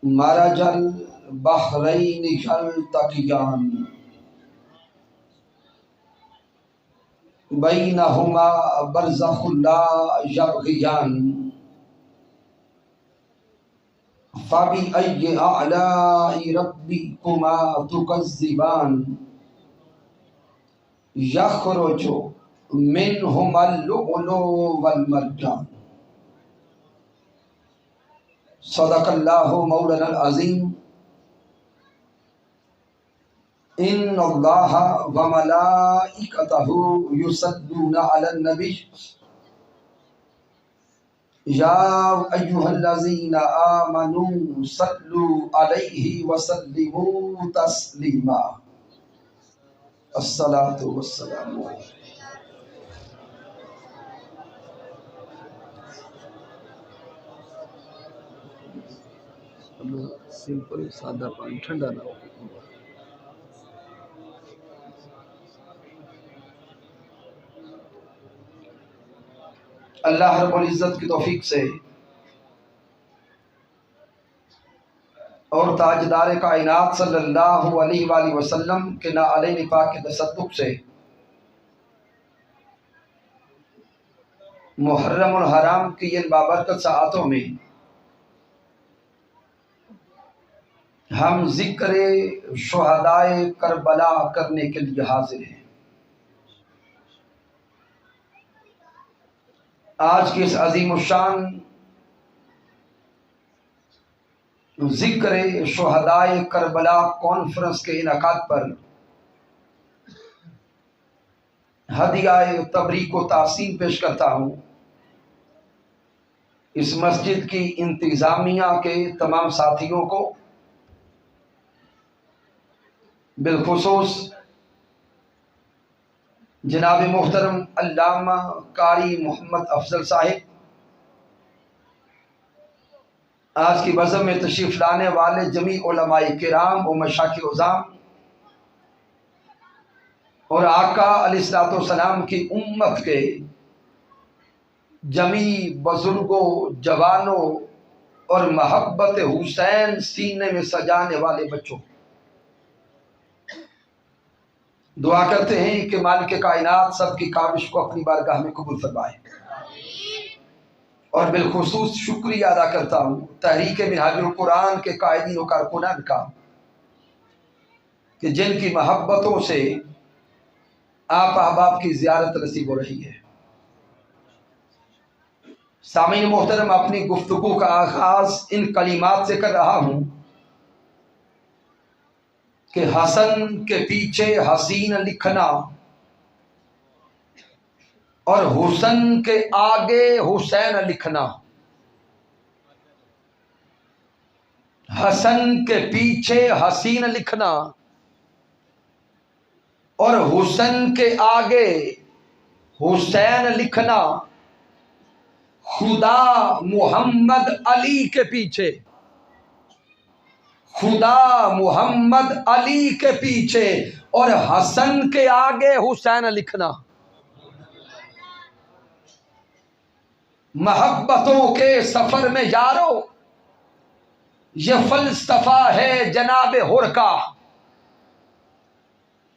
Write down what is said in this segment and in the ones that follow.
مرج البحرین یلتقیان بینہما برزخ لا یبغیان فبأی آلاء ربکما تکذبان یخرج منہما اللؤلؤ والمرجان۔ صدق اللہ مولانا العظیم۔ ان اللہ وملائکتہ یصلون علی النبی یا ایہا الذین آمنوا صلوا علیہ وسلموا تسلیما۔ الصلاۃ والسلام علیہ۔ سمپل سادہ پانی، ٹھنڈا نہ ہو۔ اللہ رب العزت کی توفیق سے اور تاجدار کائنات صلی اللہ علیہ وآلہ وسلم کے نعلین پاک کے تصدق سے محرم الحرام کی ان بابرکت ساعتوں میں ہم ذکر شہدائے کربلا کرنے کے لیے حاضر ہیں۔ آج کی اس عظیم الشان ذکر شہدائے کربلا کانفرنس کے انعقاد پر ہدیہ تبریک و تحسین پیش کرتا ہوں اس مسجد کی انتظامیہ کے تمام ساتھیوں کو، بالخصوص جناب محترم علامہ قاری محمد افضل صاحب، آج کی بزم میں تشریف لانے والے جمیع علماء کرام و مشائخ عظام اور آقا علیہ الصلوۃ والسلام کی امت کے جمیع بزرگوں، جوانوں اور محبت حسین سینے میں سجانے والے بچوں، دعا کرتے ہیں کہ مالک کائنات سب کی کاوش کو اپنی بارگاہ میں قبول فرمائے۔ اور بالخصوص شکریہ ادا کرتا ہوں تحریک منہاج القرآن کے قائدین و کارکنان کا کہ جن کی محبتوں سے آپ احباب کی زیارت نصیب ہو رہی ہے۔ سامعین محترم، اپنی گفتگو کا آغاز ان کلمات سے کر رہا ہوں کہ حسن کے پیچھے حسین لکھنا اور حسن کے آگے حسین لکھنا، حسن کے پیچھے حسین لکھنا اور حسن کے آگے حسین لکھنا، خدا محمد علی کے پیچھے، خدا محمد علی کے پیچھے اور حسن کے آگے حسین لکھنا، محبتوں کے سفر میں یارو یہ فلسفہ ہے جناب حر کا،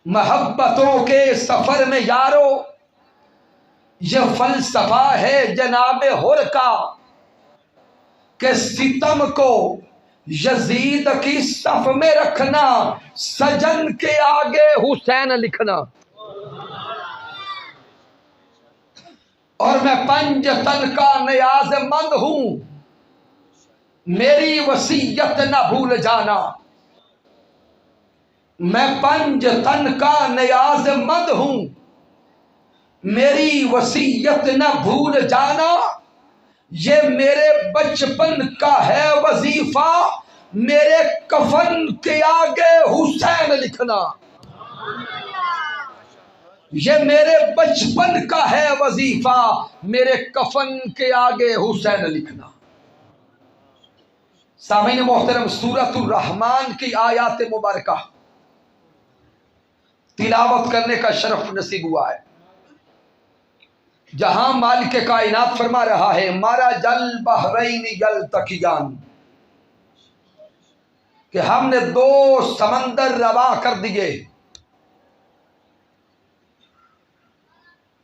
محبتوں کے سفر میں یارو یہ فلسفہ ہے جناب حر کا کہ ستم کو یزید کی صف میں رکھنا، سجن کے آگے حسین لکھنا۔ اور میں پنج تن کا نیاز مند ہوں، میری وصیت نہ بھول جانا، میں پنج تن کا نیاز مند ہوں، میری وصیت نہ بھول جانا، یہ میرے بچپن کا ہے وظیفہ، میرے کفن کے آگے حسین لکھنا، یہ میرے بچپن کا ہے وظیفہ، میرے کفن کے آگے حسین لکھنا۔ سامعین محترم، سورۃ الرحمن کی آیات مبارکہ تلاوت کرنے کا شرف نصیب ہوا ہے، جہاں مالک کائنات فرما رہا ہے مرج البحرین یلتقیان، کہ ہم نے 2 سمندر روا کر دیے.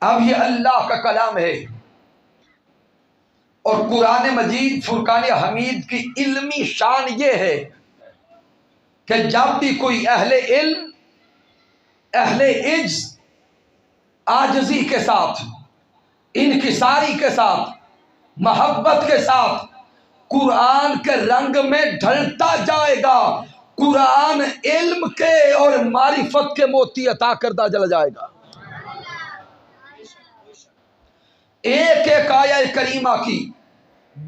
اب یہ اللہ کا کلام ہے اور قرآن مجید فرقان حمید کی علمی شان یہ ہے کہ جب بھی کوئی اہل علم، اہل عجز، عاجزی کے ساتھ، انکساری کے ساتھ، محبت کے ساتھ قرآن کے رنگ میں ڈھلتا جائے گا، قرآن علم کے اور معرفت کے موتی عطا کرتا چلا جائے گا. ایک ایک آیہ کریمہ کی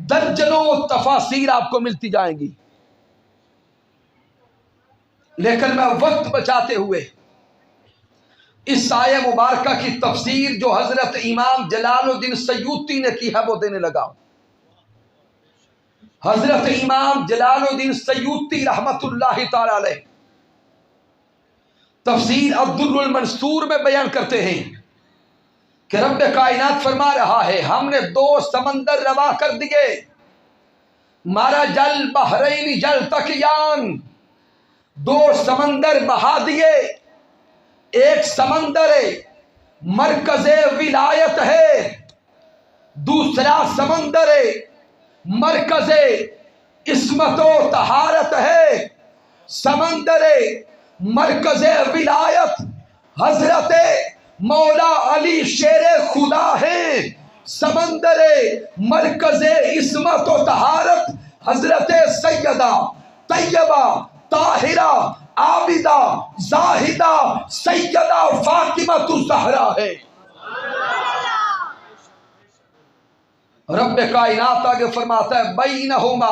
درجنوں تفاسیر آپ کو ملتی جائیں گی، لیکن میں وقت بچاتے ہوئے اس آیہ مبارکہ کی تفسیر جو حضرت امام جلال الدین سیوطی نے کی ہے وہ دینے لگا. حضرت امام جلال الدین سیوطی رحمت اللہ تعالی علیہ تفسیر الدر المنصور میں بیان کرتے ہیں کہ رب کائنات فرما رہا ہے ہم نے 2 سمندر روا کر دیے. مرج البحرین یلتقیان، 2 سمندر بہا دیے. ایک سمندر مرکز ولایت ہے، دوسرا سمندر مرکز عصمت و طہارت ہے. سمندر مرکز ولایت حضرت مولا علی شیر خدا ہے، سمندر مرکز عصمت و طہارت حضرت سیدہ طیبہ طاہرہ عابدہ زاہدہ سیدہ فاطمہ الزہرا ہے. رب کائنات آگے فرماتا ہے بینہما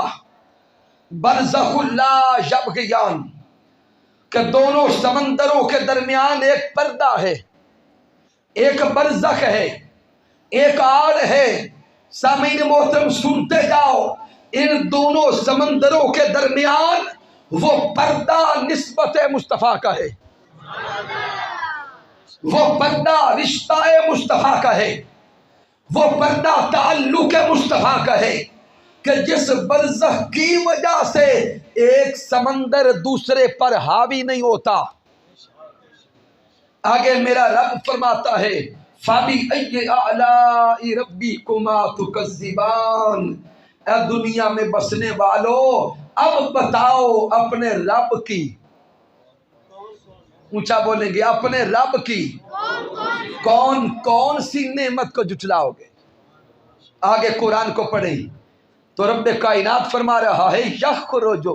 برزخ لا یبغیان، کہ دونوں سمندروں کے درمیان ایک پردہ ہے، ایک برزخ ہے، ایک آڑ ہے. سامعین محترم سنتے جاؤ، ان دونوں سمندروں کے درمیان وہ پردہ نسبت مصطفیٰ کا ہے، وہ پردہ رشتہ مصطفیٰ کا ہے، وہ پردہ تعلق مصطفیٰ کا ہے کہ جس برزخ کی وجہ سے ایک سمندر دوسرے پر حاوی نہیں ہوتا. آگے میرا رب فرماتا ہے فَبِأَيِّ آلَاءِ رَبِّكُمَا تُكَذِّبَانِ، اے دنیا میں بسنے والو اب بتاؤ اپنے رب کی، اونچا بولیں گے، اپنے رب کی کون کون سی نعمت کو جھٹلاؤ گے. آگے قرآن کو پڑھیں تو رب کائنات فرما رہا ہے یخرج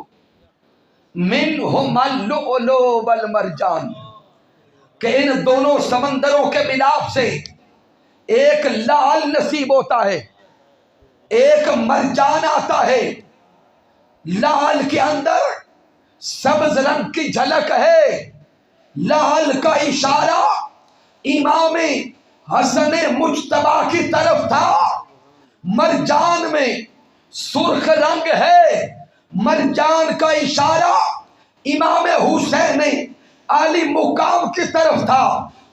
منہما اللؤلؤ والمرجان، کہ ان دونوں سمندروں کے ملاپ سے ایک لعل نصیب ہوتا ہے، ایک مرجان آتا ہے. لعل کے اندر سبز رنگ کی جھلک ہے. لعل کا اشارہ امام حسن مجتبی کی طرف تھا. مرجان میں سرخ رنگ ہے. مرجان کا اشارہ امام حسین عالی مقام کی طرف تھا.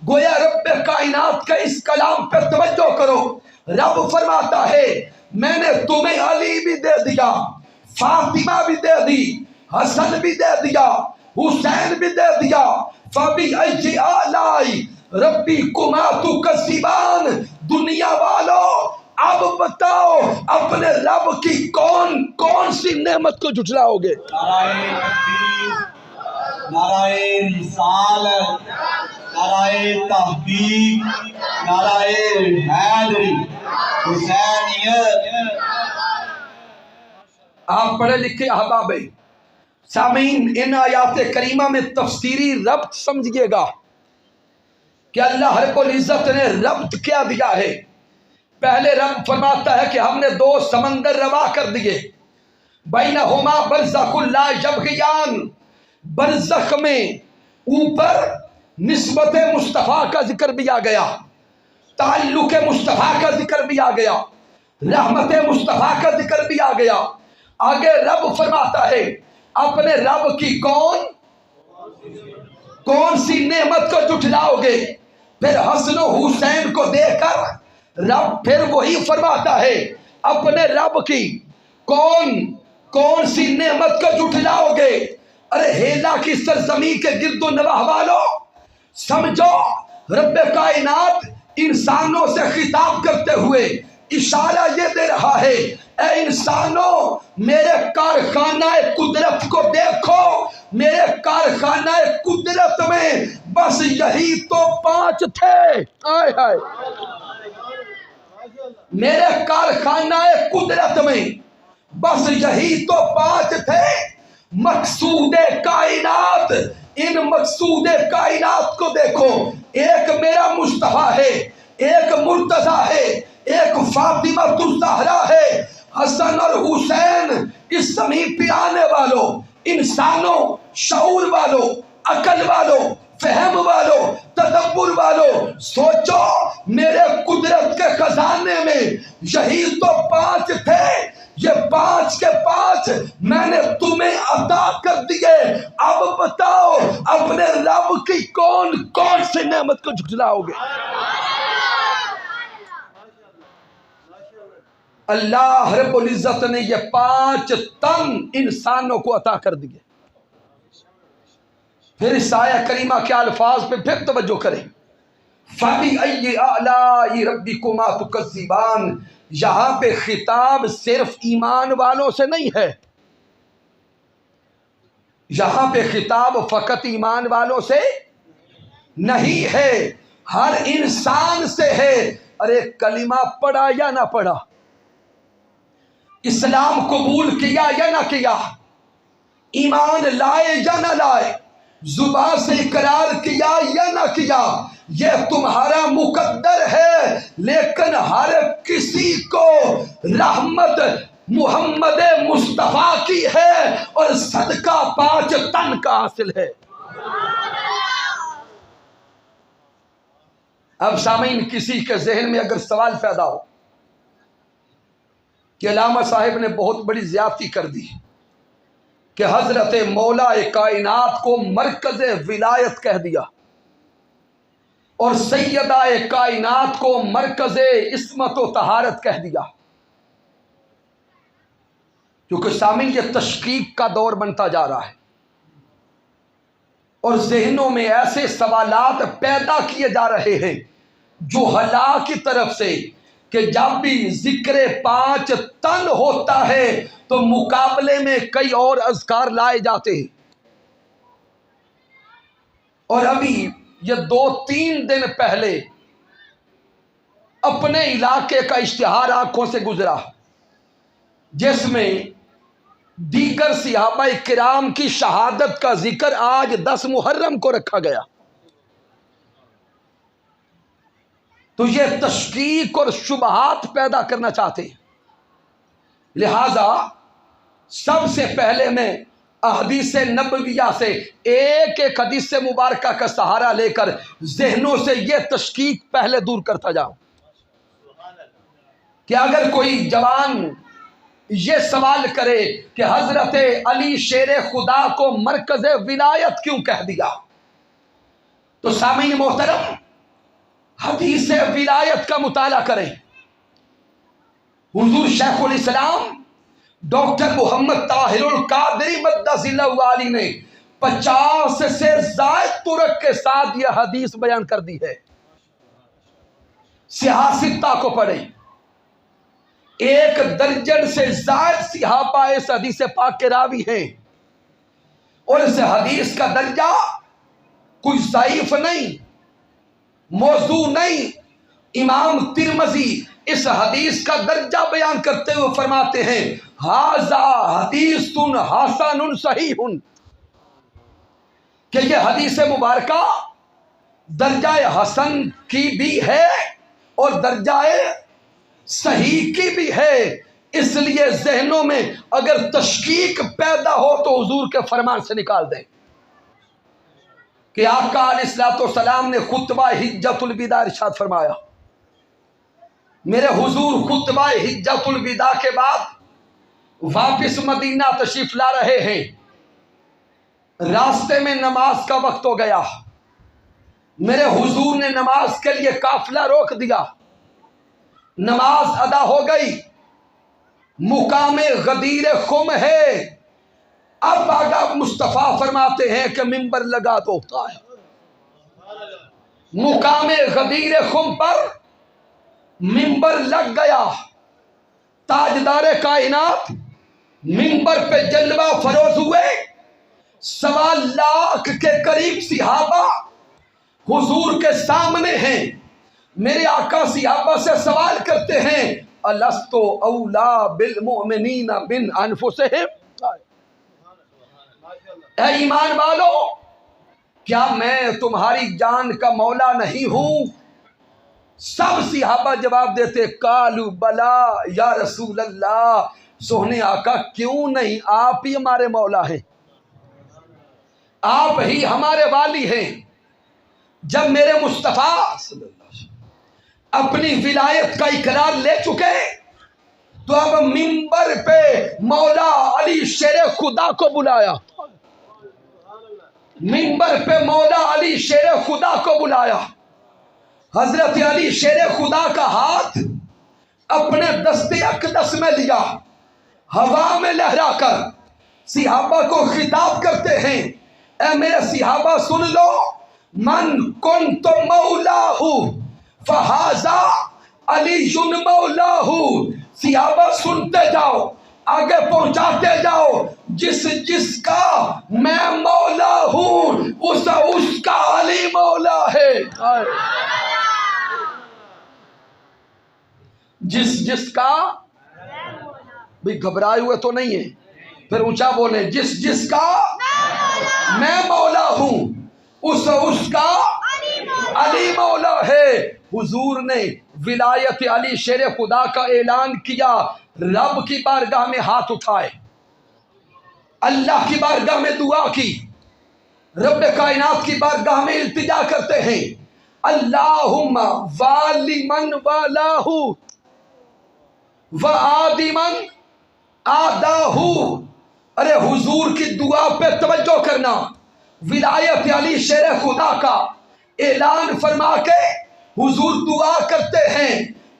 گویا رب کائنات کا اس کلام پر توجہ کرو. رب فرماتا ہے میں نے تمہیں علی بھی دے دیا، فاطمہ بھی دے دی، حسن بھی دے دیا، حسین بھی دے دیا. فَبِأَيِّ آلَاءِ رَبِّكُمَا تُكَذِّبَانِ، دنیا والو اب بتاؤ اپنے رب کی کون کون سی نعمت کو جھٹلاؤ گے. نعرہ تکبیر، نعرہ رسالت، نعرہ تحقیق، نعرہ حیدری، حسینیت. آپ پڑھے لکھے احباب سامعین، ان آیات کریمہ میں تفسیری ربط سمجھیے گا کہ اللہ رب العزت نے ربط کیا دیا ہے. پہلے رب فرماتا ہے کہ ہم نے 2 سمندر روا کر دیے. بینہما برزخ لا یبغیان، برزخ میں اوپر نسبت مصطفیٰ کا ذکر بھی آ گیا، تعلق مصطفیٰ کا ذکر بھی آ گیا، رحمت مصطفیٰ کا ذکر بھی آ گیا. آگے رب فرماتا ہے اپنے رب کی کون سی نعمت کو جھٹلاؤ گے. پھر حسن و حسین کو دیکھ کر رب پھر وہی فرماتا ہے اپنے رب کی کون سی نعمت کو جھٹلاؤ گے. ارے ہیلا کی سرزمین کے گرد و نواح والوں سمجھو، رب کائنات انسانوں سے خطاب کرتے ہوئے اشارہ یہ دے رہا ہے، اے انسانوں میرے کارخانہ قدرت کو دیکھو، میرے کارخانہ قدرت میں بس یہی تو 5 تھے، آئے ہائے، میرے کارخانہ قدرت میں بس یہی تو 5 تھے، مقصود کائنات، ان مقصود کائنات کو دیکھو، ایک میرا مصطفیٰ ہے، ایک مرتضیٰ ہے، ایک فاطمہ الزہرا ہے، حسن اور حسین اس زمین پہ آنے والوں، انسانوں، شعور والوں، عقل والوں، فہم والوں، تدبر والوں، سوچو میرے قدرت کے خزانے میں یہی تو 5 تھے، یہ 5 کے 5 میں نے تمہیں عطا کر دیے، اب بتاؤ اپنے رب کی کون کون سی نعمت کو جھٹلاؤ گے؟ اللہ رب العزت نے یہ 5 تن انسانوں کو عطا کر دیے۔ پھر اس آیہ کریمہ کے الفاظ پہ پھر توجہ کریں، فَبِأَيِّ آلَاءِ رَبِّكُمَا تُكَذِّبَانِ، یہاں پہ خطاب صرف ایمان والوں سے نہیں ہے، یہاں پہ خطاب فقط ایمان والوں سے نہیں ہے، ہر انسان سے ہے۔ ارے کلمہ پڑھا یا نہ پڑھا، اسلام قبول کیا یا نہ کیا، ایمان لائے یا نہ لائے، زبان سے اقرار کیا یا نہ کیا، یہ تمہارا مقدر ہے، لیکن ہر کسی کو رحمت محمد مصطفیٰ کی ہے اور صدقہ 5 تن کا حاصل ہے۔ اب سامعین، کسی کے ذہن میں اگر سوال پیدا ہو کہ علامہ صاحب نے بہت بڑی زیادتی کر دی کہ حضرت مولا کائنات کو مرکز ولایت کہہ دیا اور سیدہ کائنات کو مرکز عصمت و طہارت کہہ دیا، کیونکہ سامعین یہ تشکیک کا دور بنتا جا رہا ہے اور ذہنوں میں ایسے سوالات پیدا کیے جا رہے ہیں جو اللہ کی طرف سے کہ جب بھی ذکر 5 تن ہوتا ہے تو مقابلے میں کئی اور اذکار لائے جاتے ہیں، اور ابھی یہ 2-3 دن پہلے اپنے علاقے کا اشتہار آنکھوں سے گزرا جس میں دیگر صحابہ کرام کی شہادت کا ذکر آج 10 محرم کو رکھا گیا۔ تو یہ تشکیک اور شبہات پیدا کرنا چاہتے ہیں، لہذا سب سے پہلے میں احادیث نبویہ سے ایک ایک حدیث مبارکہ کا سہارا لے کر ذہنوں سے یہ تشکیک پہلے دور کرتا جاؤں کہ اگر کوئی جوان یہ سوال کرے کہ حضرت علی شیر خدا کو مرکز ولایت کیوں کہہ دیا، تو سامعین محترم حدیث ولایت کا مطالعہ کریں۔ حضور شیخ الاسلام ڈاکٹر محمد طاہر القادری مقدس اللہ علی نے 50 سے زائد طرق کے ساتھ یہ حدیث بیان کر دی ہے۔ سیاستہ کو پڑھیں، 1 درجن سے زائد صحابہ اس حدیث پاک کے راوی ہیں، اور اس حدیث کا درجہ کوئی ضعیف نہیں، موضوع نہیں۔ امام ترمذی اس حدیث کا درجہ بیان کرتے ہوئے فرماتے ہیں ھذا حدیث حسن صحیح، کہ یہ حدیث مبارکہ درجہ حسن کی بھی ہے اور درجہ صحیح کی بھی ہے۔ اس لیے ذہنوں میں اگر تشکیک پیدا ہو تو حضور کے فرمان سے نکال دیں کہ آقا علیہ الصلوۃ والسلام نے خطبہ حجۃ الوداع ارشاد فرمایا، میرے حضور خطبہ حجۃ الوداع کے بعد واپس مدینہ تشریف لا رہے ہیں، راستے میں نماز کا وقت ہو گیا، میرے حضور نے نماز کے لیے قافلہ روک دیا، نماز ادا ہو گئی، مقام غدیر خم ہے، اب آگا مصطفیٰ فرماتے ہیں کہ منبر لگا دو. مقام غدیر خم پر منبر لگ گیا. تاجدار کائنات منبر پہ جلوہ فروز ہوئے. 1.25 لاکھ کے قریب صحابہ حضور کے سامنے ہیں. میرے آقا صحابہ سے سوال کرتے ہیں الست اولا بالمؤمنین من انفسہم. اے ایمان والو، کیا میں تمہاری جان کا مولا نہیں ہوں؟ سب صحابہ جواب دیتے قالوا بلا یا رسول اللہ. سونے آقا کیوں نہیں، آپ ہی ہمارے مولا ہیں، آپ ہی ہمارے والی ہیں. جب میرے مصطفیٰ صلی اللہ علیہ وسلم اپنی ولایت کا اقرار لے چکے تو اب منبر پہ مولا علی شیر خدا کو بلایا. منبر پہ مولا علی شیر خدا کو بلایا. حضرت علی شیر خدا کا ہاتھ اپنے دست اقدس میں لیا، ہوا میں لہرا کر صحابہ کو خطاب کرتے ہیں اے میرے صحابہ سن لو، من کنت مولاہ فہذا علی مولاہ. صحابہ سنتے جاؤ، آگے پہنچاتے جاؤ، جس کا میں مولا ہوں اس کا علی مولا ہے. جس کا بھی گھبرائے ہوئے تو نہیں ہے، پھر اونچا بولیں جس کا میں مولا ہوں اس کا علی مولا ہے. حضور نے ولایت علی شیر خدا کا اعلان کیا. رب کی بارگاہ میں ہاتھ اٹھائے، اللہ کی بارگاہ میں دعا کی، رب کائنات کی بارگاہ میں التجا کرتے ہیں اللہم والی من والاہ وآدی من آداہ. ارے حضور کی دعا پہ توجہ کرنا. ولایت علی شیر خدا کا اعلان فرما کے حضور دعا کرتے ہیں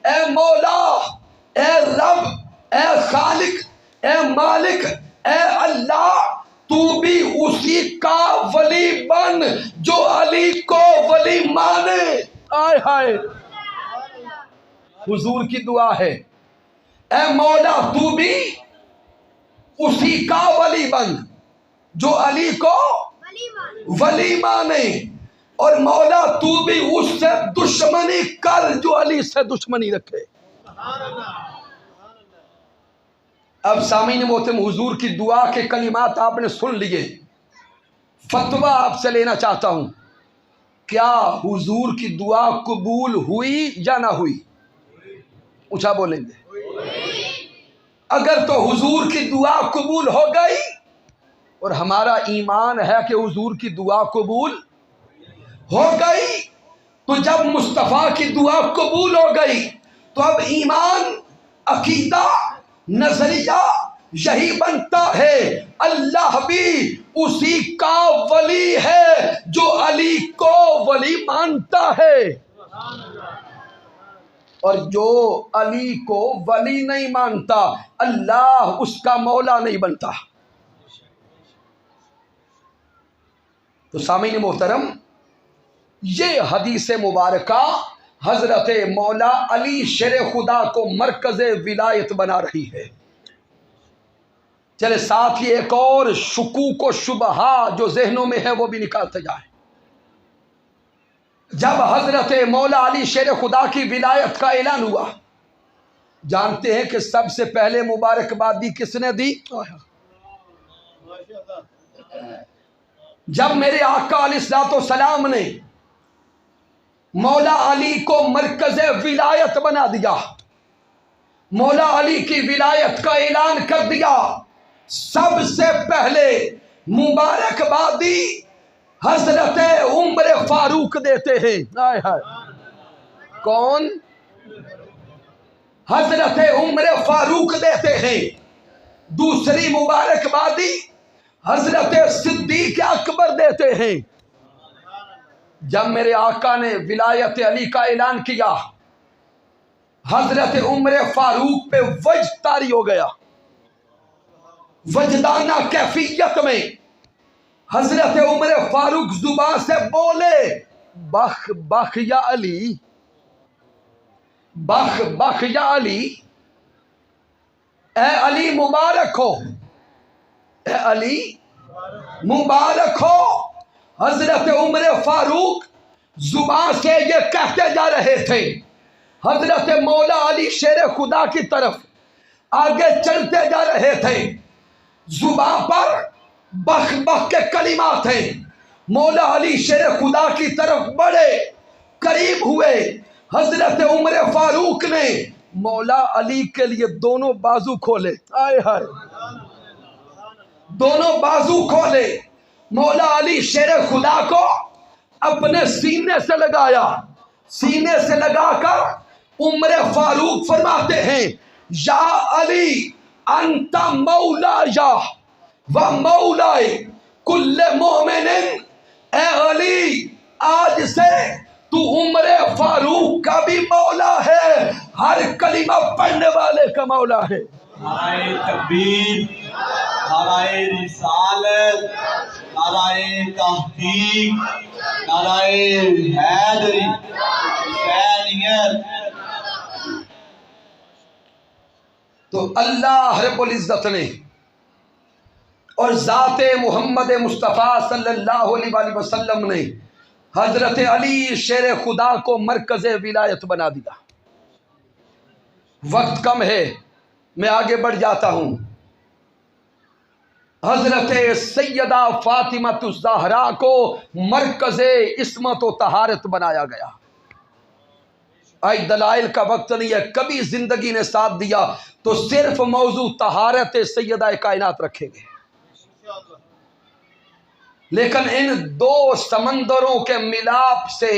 اے مولا، اے رب، اے خالق، اے مالک، اے اللہ، تو بھی اسی کا ولی بن جو علی کو ولی مانے. آئے ہائے، حضور کی دعا ہے اے مولا تو بھی اسی کا ولی بن جو علی کو ولی مانے، اور مولا تو بھی اس سے دشمنی کر جو علی سے دشمنی رکھے. اب سامعین محترم، حضور کی دعا کے کلمات آپ نے سن لیے. فتویٰ آپ سے لینا چاہتا ہوں، کیا حضور کی دعا قبول ہوئی یا نہ ہوئی؟ اونچا بولیں گے. اگر تو حضور کی دعا قبول ہو گئی، اور ہمارا ایمان ہے کہ حضور کی دعا قبول ہو گئی، تو جب مصطفیٰ کی دعا قبول ہو گئی تو اب ایمان، عقیدہ، نظریہ یہی بنتا ہے اللہ بھی اسی کا ولی ہے جو علی کو ولی مانتا ہے، اور جو علی کو ولی نہیں مانتا اللہ اس کا مولا نہیں بنتا. تو سامعین محترم، یہ حدیث مبارکہ حضرت مولا علی شیر خدا کو مرکز ولایت بنا رہی ہے. چلے ساتھ ہی ایک اور شکوک و شبہات جو ذہنوں میں ہے وہ بھی نکالتے جائیں. جب حضرت مولا علی شیر خدا کی ولایت کا اعلان ہوا، جانتے ہیں کہ سب سے پہلے مبارکبادی کس نے دی؟ جب میرے آقا علیہ الصلوۃ والسلام نے مولا علی کو مرکز ولایت بنا دیا، مولا علی کی ولایت کا اعلان کر دیا، سب سے پہلے مبارکبادی حضرت عمر فاروق دیتے ہیں. کون؟ حضرت عمر فاروق دیتے ہیں. دوسری مبارکبادی حضرت صدیق اکبر دیتے ہیں. جب میرے آقا نے ولایت علی کا اعلان کیا، حضرت عمر فاروق پہ وجد طاری ہو گیا. وجدانہ کیفیت میں حضرت عمر فاروق زبان سے بولے بخ بخ یا علی، بخ بخ یا علی، اے علی مبارک ہو، اے علی مبارک ہو۔ حضرت عمر فاروق زبان سے یہ کہتے جا رہے تھے، حضرت مولا علی شیر خدا کی طرف آگے چلتے جا رہے تھے، زبان پر بخ بخ کے کلمات ہیں۔ مولا علی شیر خدا کی طرف بڑے قریب ہوئے، حضرت عمر فاروق نے مولا علی کے لیے دونوں بازو کھولے، آئے ہائے، دونوں بازو کھولے، مولا علی شیر خدا کو اپنے سینے سے لگایا، سینے سے لگا کر عمر فاروق فرماتے ہیں یا علی انت مولایا و مولائے کل مومن، اے علی آج سے تو عمر فاروق کا بھی مولا ہے، ہر کلمہ پڑھنے والے کا مولا ہے۔ نعرہ تکبیر، نعرہ رسالت، نعرہ تحقیق، نعرہ حیدری، حسینیت۔ تو اللہ رب العزت نے اور ذات محمد مصطفیٰ صلی اللہ علیہ وآلہ وسلم نے حضرت علی شیر خدا کو مرکز ولایت بنا دیا۔ وقت کم ہے، میں آگے بڑھ جاتا ہوں۔ حضرت سیدہ فاطمہ الزہرا کو مرکز عصمت و طہارت بنایا گیا۔ آج دلائل کا وقت نہیں ہے، کبھی زندگی نے ساتھ دیا تو صرف موضوع طہارت سیدہ کائنات رکھیں گے، لیکن ان دو سمندروں کے ملاپ سے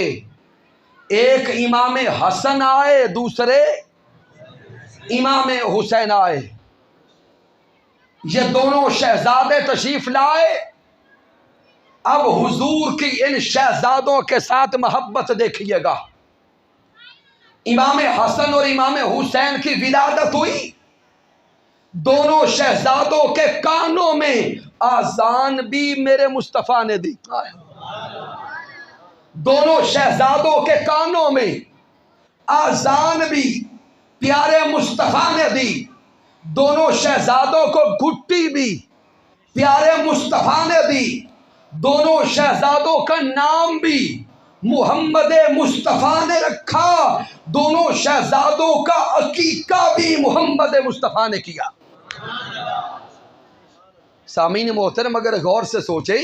ایک امام حسن آئے، دوسرے امام حسین آئے، یہ دونوں شہزادے تشریف لائے۔ اب حضور کی ان شہزادوں کے ساتھ محبت دیکھیے گا۔ امام حسن اور امام حسین کی ولادت ہوئی، دونوں شہزادوں کے کانوں میں آذان بھی میرے مصطفیٰ نے دی، دونوں شہزادوں کے کانوں میں آذان بھی پیارے مصطفیٰ نے دی، دونوں شہزادوں کو گھٹی بھی پیارے مصطفیٰ نے دی، دونوں شہزادوں کا نام بھی محمد مصطفیٰ نے رکھا، دونوں شہزادوں کا عقیقہ بھی محمد مصطفیٰ نے کیا۔ سامعین محترم اگر غور سے سوچیں،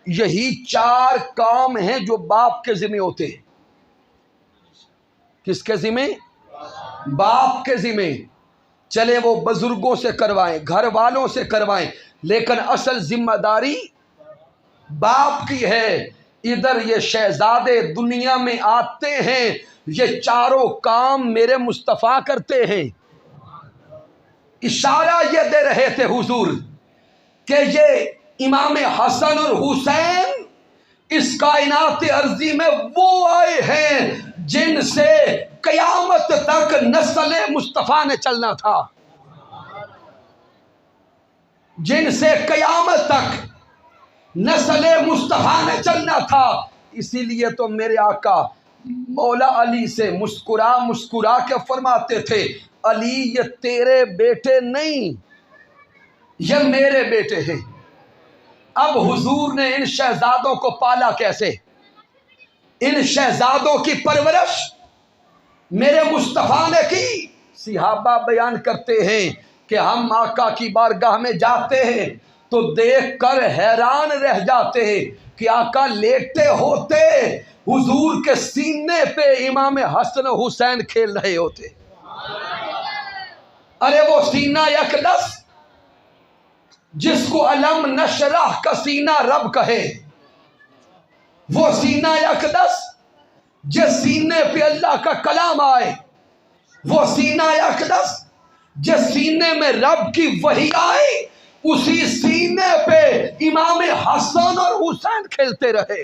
یہی چار کام ہیں جو باپ کے ذمہ ہوتے ہیں۔ کس کے ذمہ؟ باپ کے ذمہ۔ چلے وہ بزرگوں سے کروائیں، گھر والوں سے کروائیں، لیکن اصل ذمہ داری باپ کی ہے۔ ادھر یہ شہزادے دنیا میں آتے ہیں، یہ چاروں کام میرے مصطفیٰ کرتے ہیں۔ اشارہ یہ دے رہے تھے حضور کہ یہ امام حسن اور حسین اس کائنات ارضی میں وہ آئے ہیں جن سے قیامت تک نسل مصطفیٰ نے چلنا تھا، جن سے قیامت تک نسل مصطفیٰ نے چلنا تھا۔ اسی لیے تو میرے آقا مولا علی سے مسکرا مسکرا کے فرماتے تھے علی یہ تیرے بیٹے نہیں، یہ میرے بیٹے ہیں۔ اب حضور نے ان شہزادوں کو پالا کیسے؟ ان شہزادوں کی پرورش میرے مصطفیٰ نے کی۔ صحابہ بیان کرتے ہیں کہ ہم آقا کی بارگاہ میں جاتے ہیں تو دیکھ کر حیران رہ جاتے ہیں کہ آقا لیٹے ہوتے حضور کے سینے پہ امام حسن حسین کھیل رہے ہوتے۔ ارے وہ سینہ اقدس جس کو علم نشرح کا سینہ رب کہے، وہ سینہ اقدس جس سینے پہ اللہ کا کلام آئے، وہ سینہ اقدس جس سینے میں رب کی وحی آئے، اسی سینے پہ امام حسن اور حسین کھیلتے رہے۔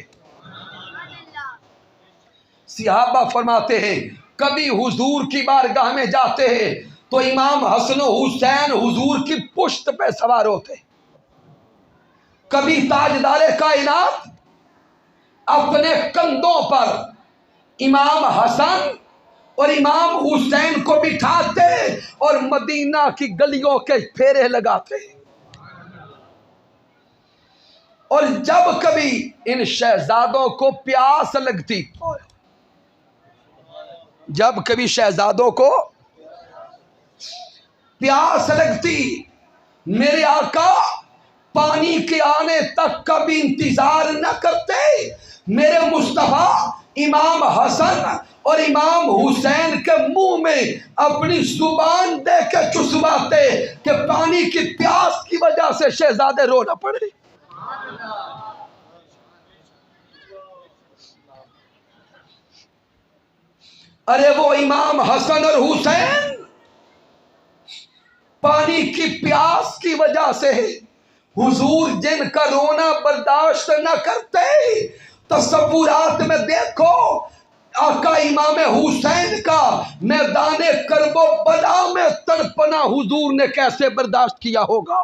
صحابہ فرماتے ہیں کبھی حضور کی بارگاہ میں جاتے ہیں تو امام حسن و حسین حضور کی پشت پہ سوار ہوتے. کبھی تاجدار کائنات اپنے کندھوں پر امام حسن اور امام حسین کو بٹھاتے اور مدینہ کی گلیوں کے پھیرے لگاتے. اور جب کبھی ان شہزادوں کو پیاس لگتی، جب کبھی شہزادوں کو پیاس لگتی، میرے آقا پانی کے آنے تک کا بھی انتظار نہ کرتے. میرے مصطفیٰ امام حسن اور امام حسین کے منہ میں اپنی زبان دے کے چسواتے کہ پانی کی پیاس کی وجہ سے شہزادے رو نہ پڑے. ارے وہ امام حسن اور حسین پانی کی پیاس کی وجہ سے حضور جن کا رونا برداشت نہ کرتے. تصورات میں دیکھو آقا امام حسین کا میدان کرب و بلا میں تڑپنا حضور نے کیسے برداشت کیا ہوگا.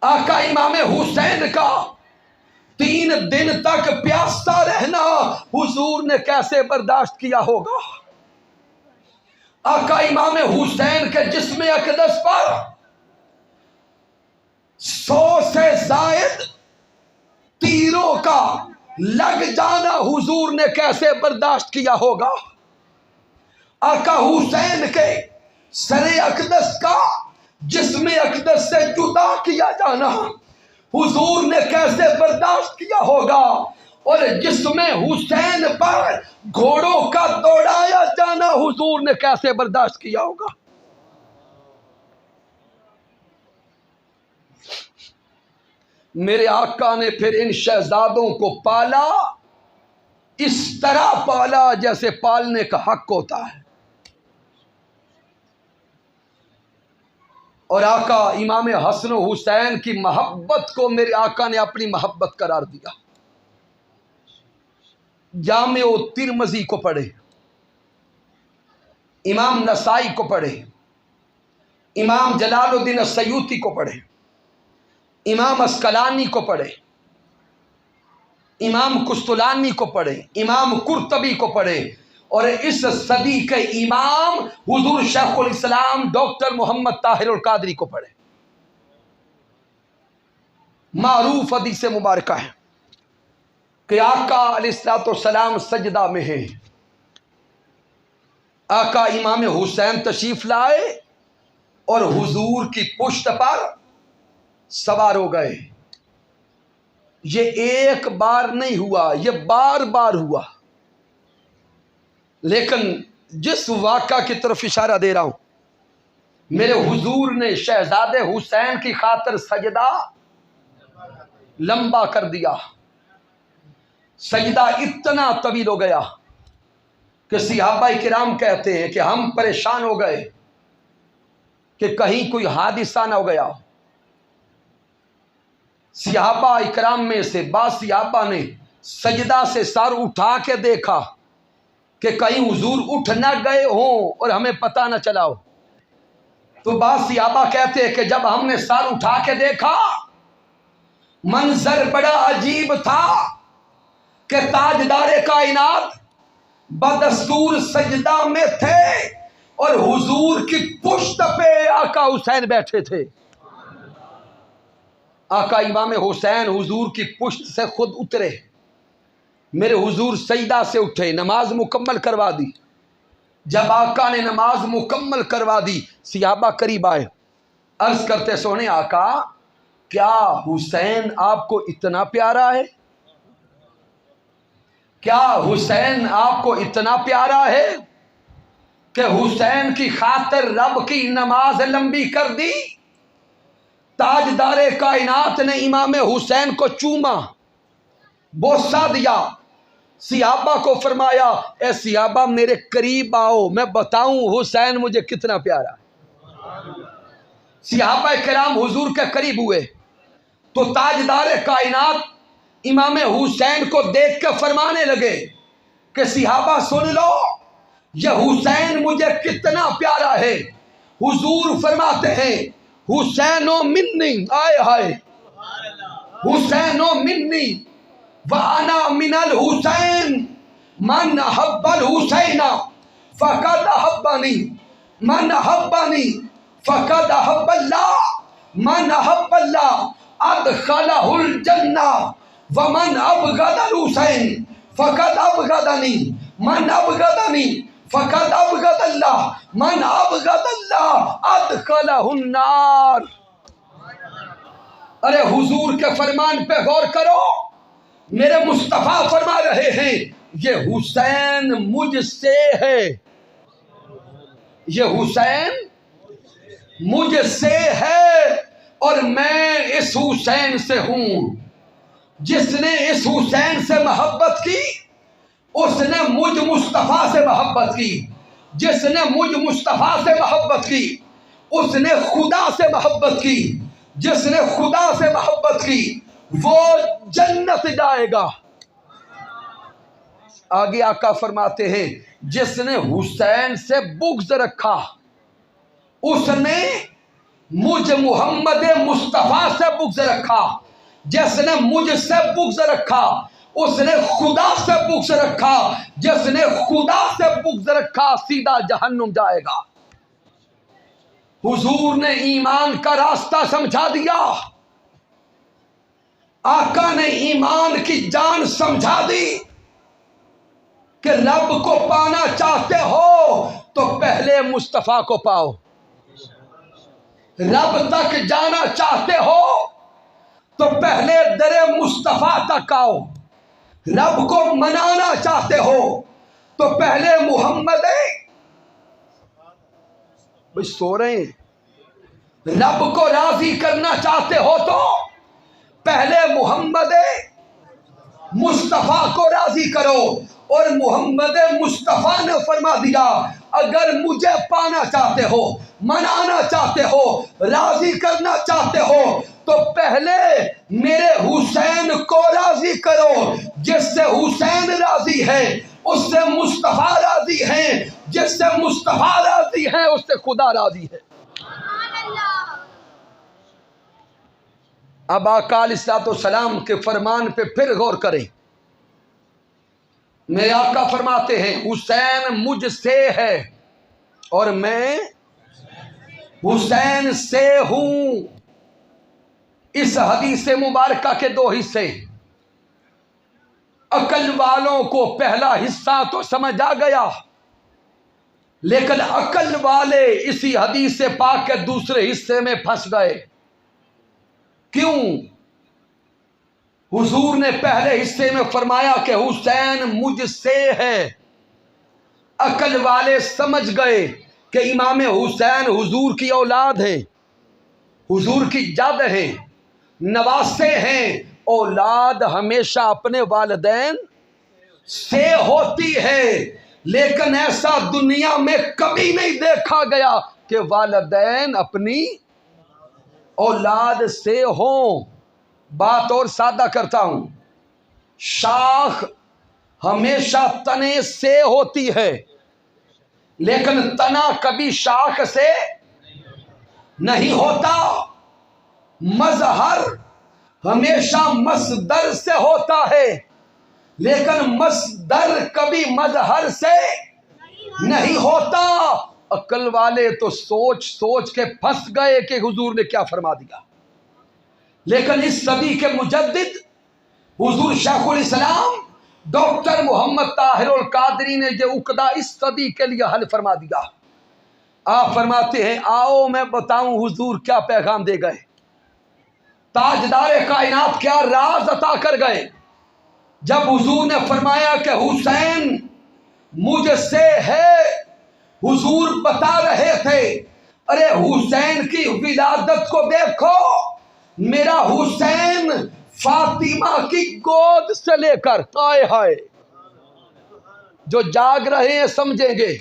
آقا امام حسین کا 3 دن تک پیاسا رہنا حضور نے کیسے برداشت کیا ہوگا. آقا امام حسین کے جسم اقدس پر 100 سے زائد تیروں کا لگ جانا حضور نے کیسے برداشت کیا ہوگا. آقا حسین کے سر اقدس کا جسم اقدس سے جدا کیا جانا حضور نے کیسے برداشت کیا ہوگا. اور جسم حسین پر گھوڑوں کا دوڑایا جانا حضور نے کیسے برداشت کیا ہوگا. میرے آقا نے پھر ان شہزادوں کو پالا، اس طرح پالا جیسے پالنے کا حق ہوتا ہے. اور آقا امام حسن و حسین کی محبت کو میرے آقا نے اپنی محبت قرار دیا. جامع ترمذی کو پڑھے، امام نسائی کو پڑھے، امام جلال الدین السیوطی کو پڑھے، امام اسقلانی کو پڑھے، امام قسطلانی کو پڑھے، امام قرطبی کو پڑھے، اور اس صدی کے امام حضور شیخ الاسلام ڈاکٹر محمد طاہر القادری کو پڑھے. معروف حدیث مبارکہ ہے کہ آقا علیہ الصلوۃ والسلام سجدہ میں ہیں. آقا امام حسین تشریف لائے اور حضور کی پشت پر سوار ہو گئے. یہ ایک بار نہیں ہوا، یہ بار بار ہوا. لیکن جس واقعہ کی طرف اشارہ دے رہا ہوں، میرے حضور نے شہزادے حسین کی خاطر سجدہ لمبا کر دیا. سجدہ اتنا طویل ہو گیا کہ صحابہ کرام کہتے ہیں کہ ہم پریشان ہو گئے کہ کہیں کوئی حادثہ نہ ہو گیا. صحابہ کرام میں سے بعض صحابہ نے سجدہ سے سر اٹھا کے دیکھا کہ کہیں حضور اٹھ نہ گئے ہوں اور ہمیں پتہ نہ چلا ہو. تو بعض صحابہ کہتے ہیں کہ جب ہم نے سر اٹھا کے دیکھا منظر بڑا عجیب تھا کہ تاجدار کائنات بدستور سجدہ میں تھے اور حضور کی پشت پہ آقا حسین بیٹھے تھے. آقا امام حسین حضور کی پشت سے خود اترے. میرے حضور سجدہ سے اٹھے، نماز مکمل کروا دی. جب آقا نے نماز مکمل کروا دی، صحابہ قریب آئے، عرض کرتے سونے آقا کیا حسین آپ کو اتنا پیارا ہے؟ کیا حسین آپ کو اتنا پیارا ہے کہ حسین کی خاطر رب کی نماز لمبی کر دی؟ تاجدار کائنات نے امام حسین کو چوما، بوسہ دیا. صحابہ کو فرمایا اے صحابہ میرے قریب آؤ، میں بتاؤں حسین مجھے کتنا پیارا ہے. صحابہ کرام حضور کے قریب ہوئے تو تاجدار کائنات امام حسین کو دیکھ کے فرمانے لگے کہ صحابہ سن لو، یہ حسین مجھے کتنا پیارا ہے۔ حضور فرماتے ہیں حسین و منی، آئے ہائے، حسین و منی وانا من الحسین، من احب الحسین فقد احبنی، من احبنی فقد احب اللہ، من احب اللہ ادخلہ الجنہ، ومن ابغض الحسین فقد ابغضنی، من ابغضنی فقد ابغض اللہ، من ابغض اللہ ادخلہ النار۔ ارے حضور کے فرمان پہ غور کرو، میرے مصطفیٰ فرما رہے ہیں یہ حسین مجھ سے ہے، یہ حسین مجھ سے ہے اور میں اس حسین سے ہوں۔ جس نے اس حسین سے محبت کی اس نے مجھ مصطفیٰ سے محبت کی، جس نے مجھ مصطفیٰ سے محبت کی اس نے خدا سے محبت کی، جس نے خدا سے محبت کی وہ جنت جائے گا۔ آگے آقا فرماتے ہیں جس نے حسین سے بغض رکھا اس نے مجھ محمد مصطفیٰ سے بغض رکھا، جس نے مجھ سے بغض رکھا اس نے خدا سے بغض رکھا، جس نے خدا سے بغض رکھا سیدھا جہنم جائے گا۔ حضور نے ایمان کا راستہ سمجھا دیا، آقا نے ایمان کی جان سمجھا دی کہ رب کو پانا چاہتے ہو تو پہلے مصطفیٰ کو پاؤ، رب تک جانا چاہتے ہو تو پہلے در مصطفیٰ تک آؤ، رب کو منانا چاہتے ہو تو پہلے محمد بھئی سو رہے ہیں، رب کو راضی کرنا چاہتے ہو تو پہلے محمد مصطفیٰ کو راضی کرو۔ اور محمد مصطفیٰ نے فرما دیا اگر مجھے پانا چاہتے ہو، منانا چاہتے ہو، راضی کرنا چاہتے ہو تو پہلے میرے حسین کو راضی کرو، جس سے حسین راضی ہے اس سے مصطفیٰ راضی ہے، جس سے مصطفیٰ راضی ہے اس سے خدا راضی ہے۔ اب آقا علیہ السلام کے فرمان پہ پھر غور کریں، میرے آقا فرماتے ہیں حسین مجھ سے ہے اور میں حسین سے ہوں۔ اس حدیث مبارکہ کے دو حصے، عقل والوں کو پہلا حصہ تو سمجھ آ گیا، لیکن عقل والے اسی حدیث پاک کے دوسرے حصے میں پھنس گئے۔ کیوں؟ حضور نے پہلے حصے میں فرمایا کہ حسین مجھ سے ہے، عقل والے سمجھ گئے کہ امام حسین حضور کی اولاد ہیں، حضور کی جد ہیں، نواسے ہیں۔ اولاد ہمیشہ اپنے والدین سے ہوتی ہے، لیکن ایسا دنیا میں کبھی نہیں دیکھا گیا کہ والدین اپنی اولاد سے ہوں۔ بات اور سادہ کرتا ہوں، شاخ ہمیشہ تنے سے ہوتی ہے لیکن تنا کبھی شاخ سے نہیں ہوتا، مظہر ہمیشہ مصدر سے ہوتا ہے لیکن مصدر کبھی مظہر سے نہیں ہوتا۔ عقل والے تو سوچ سوچ کے پھنس گئے کہ حضور نے کیا فرما دیا، لیکن اس صدی کے مجدد حضور شیخ الاسلام ڈاکٹر محمد طاہر القادری نے یہ عقدہ اس صدی کے لیے حل فرما دیا۔ آپ فرماتے ہیں آؤ میں بتاؤں حضور کیا پیغام دے گئے، تاجدار کائنات کیا راز عطا کر گئے۔ جب حضور نے فرمایا کہ حسین مجھ سے ہے، حضور بتا رہے تھے ارے حسین کی ولادت کو دیکھو، میرا حسین فاطمہ کی گود سے لے کر، آئے ہائے جو جاگ رہے ہیں سمجھیں گے،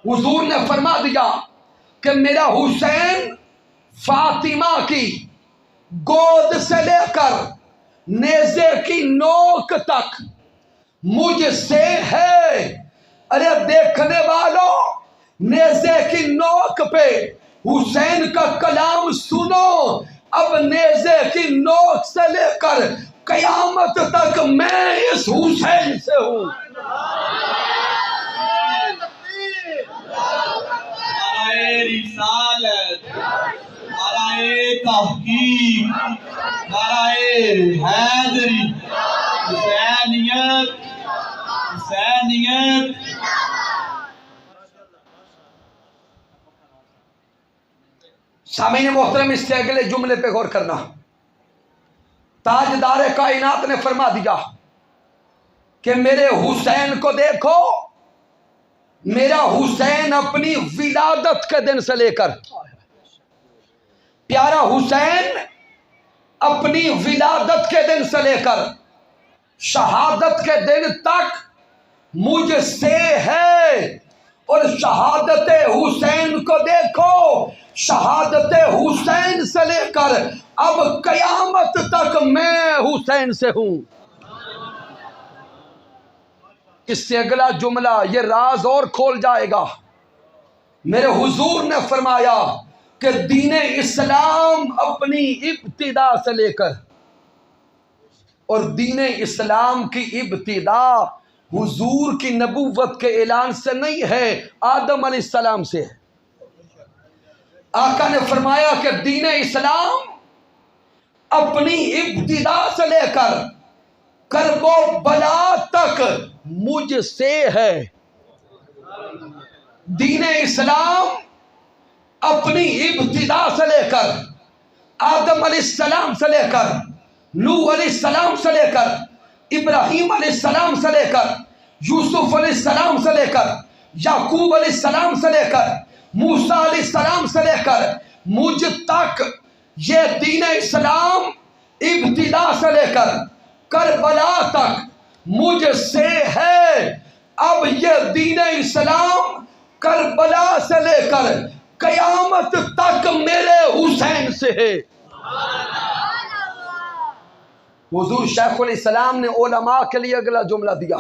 حضور نے فرما دیا کہ میرا حسین فاطمہ کی گود سے لے کر نیزے کی نوک تک مجھ سے ہے۔ ارے دیکھنے والوں، نیزے کی نوک پہ حسین کا کلام سنو. اب نیزے کی نوک سے لے کر قیامت تک میں اس حسین سے ہوں. نعرہ رسالت، نعرہ تحقیق، نعرہ حیدری، حسینیت، حسینیت. سامعین محترم، اس سے اگلے جملے پہ غور کرنا. تاجدار کائنات نے فرما دیا کہ میرے حسین کو دیکھو. میرا حسین اپنی ولادت کے دن سے لے کر، پیارا حسین اپنی ولادت کے دن سے لے کر شہادت کے دن تک مجھ سے ہے. اور شہادت حسین کو دیکھو، شہادت حسین سے لے کر اب قیامت تک میں حسین سے ہوں. اس سے اگلا جملہ یہ راز اور کھول جائے گا. میرے حضور نے فرمایا کہ دین اسلام اپنی ابتدا سے لے کر، اور دین اسلام کی ابتدا حضور کی نبوت کے اعلان سے نہیں ہے، آدم علیہ السلام سے ہے. آقا نے فرمایا کہ دین اسلام اپنی ابتدا سے لے کر کرب و بلا تک مجھ سے ہے. دین اسلام اپنی ابتدا سے لے کر آدم علیہ السلام سے لے کر نوح علیہ السلام سے لے کر ابراہیم علیہ السلام سے لے کر یوسف علیہ السلام سے لے کر یعقوب علیہ السلام سے لے کر موسیٰ علیہ السلام سے لے کر مجھ تک، یہ دین اسلام ابتدا سے لے کر کربلا تک مجھ سے ہے. اب یہ دین اسلام کربلا سے لے کر قیامت تک میرے حسین سے ہے. حضور شیخ علیہ السلام نے علماء کے لیے اگلا جملہ دیا.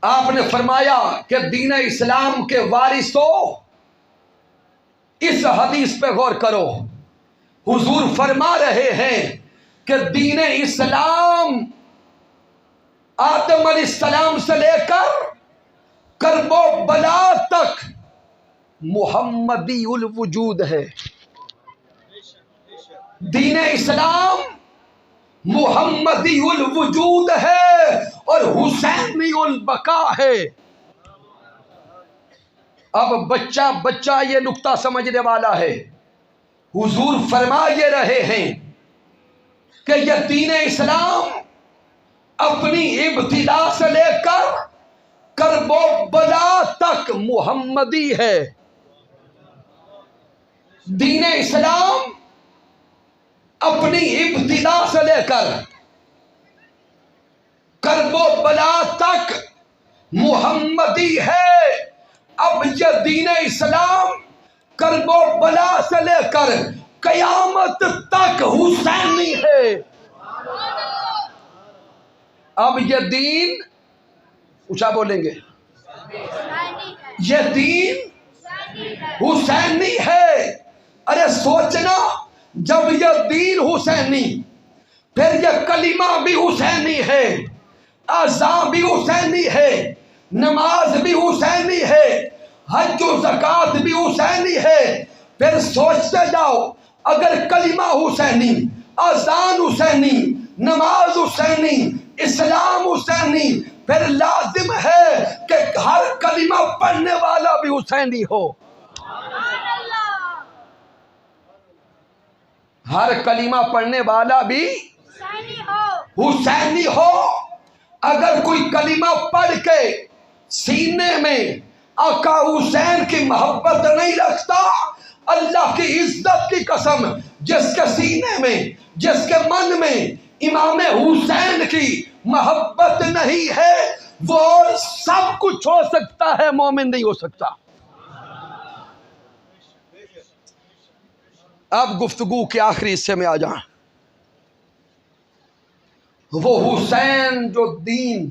آپ نے فرمایا کہ دین اسلام کے وارثوں، اس حدیث پہ غور کرو. حضور فرما رہے ہیں کہ دین اسلام آدم علیہ السلام سے لے کر کرب و بلا تک محمدی الوجود ہے. دین اسلام محمدی الوجود ہے اور حسینی البقا ہے. اب بچہ یہ نقطہ سمجھنے والا ہے. حضور فرما یہ رہے ہیں کہ یہ دین اسلام اپنی ابتدا سے لے کر کرب و بلا تک محمدی ہے. دین اسلام اپنی ابتدا سے لے کر کرب و بلا تک محمدی ہے. اب یہ دین اسلام کرب و بلا سے لے کر قیامت تک حسینی ہے. اب یہ دین اونچا بولیں گے، یہ دین حسینی ہے. ارے سوچنا، جب یہ دین حسینی، پھر یہ کلمہ بھی حسینی ہے، اذان بھی حسینی ہے، نماز بھی حسینی ہے، حج و زکوٰۃ بھی حسینی ہے. پھر سوچتے جاؤ، اگر کلمہ حسینی، اذان حسینی، نماز حسینی، اسلام حسینی، پھر لازم ہے کہ ہر کلمہ پڑھنے والا بھی حسینی ہو. ہر کلمہ پڑھنے والا بھی حسینی ہو. اگر کوئی کلمہ پڑھ کے سینے میں آقا حسین کی محبت نہیں رکھتا، اللہ کی عزت کی قسم، جس کے سینے میں، جس کے من میں امام حسین کی محبت نہیں ہے، وہ اور سب کچھ ہو سکتا ہے، مومن نہیں ہو سکتا. اب گفتگو کے آخری حصے میں آ جائیں. وہ حسین جو دین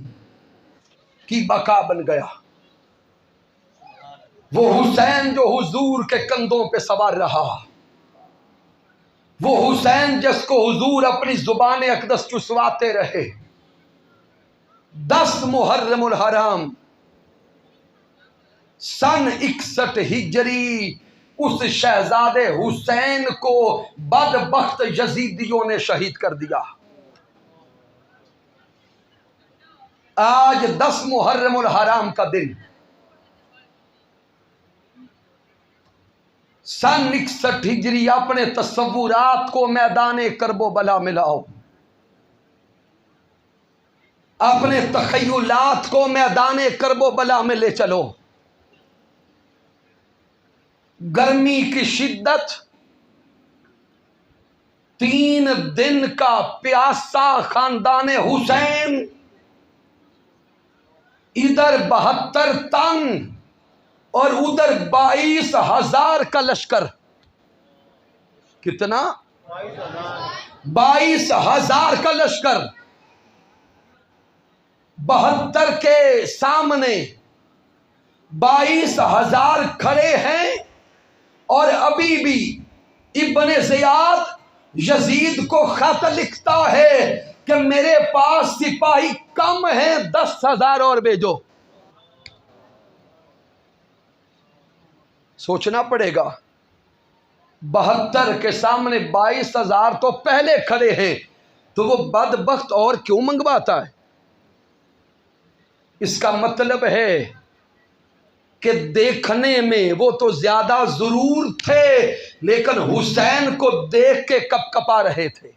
کی بقا بن گیا، وہ حسین جو حضور کے کندھوں پہ سوار رہا، وہ حسین جس کو حضور اپنی زبان اقدس چسواتے رہے، 10 محرم الحرام سن 61 ہجری اس شہزادے حسین کو بدبخت یزیدیوں نے شہید کر دیا۔ آج 10 محرم الحرام کا دن سن 61 ہجری، اپنے تصورات کو میدان کرب و بلا میں لاؤ، اپنے تخیلات کو میدان کرب و بلا میں لے چلو۔ گرمی کی شدت، 3 دن کا پیاسا خاندان حسین، ادھر 72 تن اور ادھر 22,000 کا لشکر۔ کتنا؟ 22,000 کا لشکر 72 کے سامنے 22,000 کھڑے ہیں، اور ابھی بھی ابن زیاد یزید کو خط لکھتا ہے کہ میرے پاس سپاہی کم ہیں، 10,000 اور بھیجو۔ سوچنا پڑے گا، 72 کے سامنے 22,000 تو پہلے کھڑے ہیں، تو وہ بدبخت اور کیوں منگواتا ہے؟ اس کا مطلب ہے کہ دیکھنے میں وہ تو زیادہ ضرور تھے، لیکن حسین کو دیکھ کے کپ کپا رہے تھے۔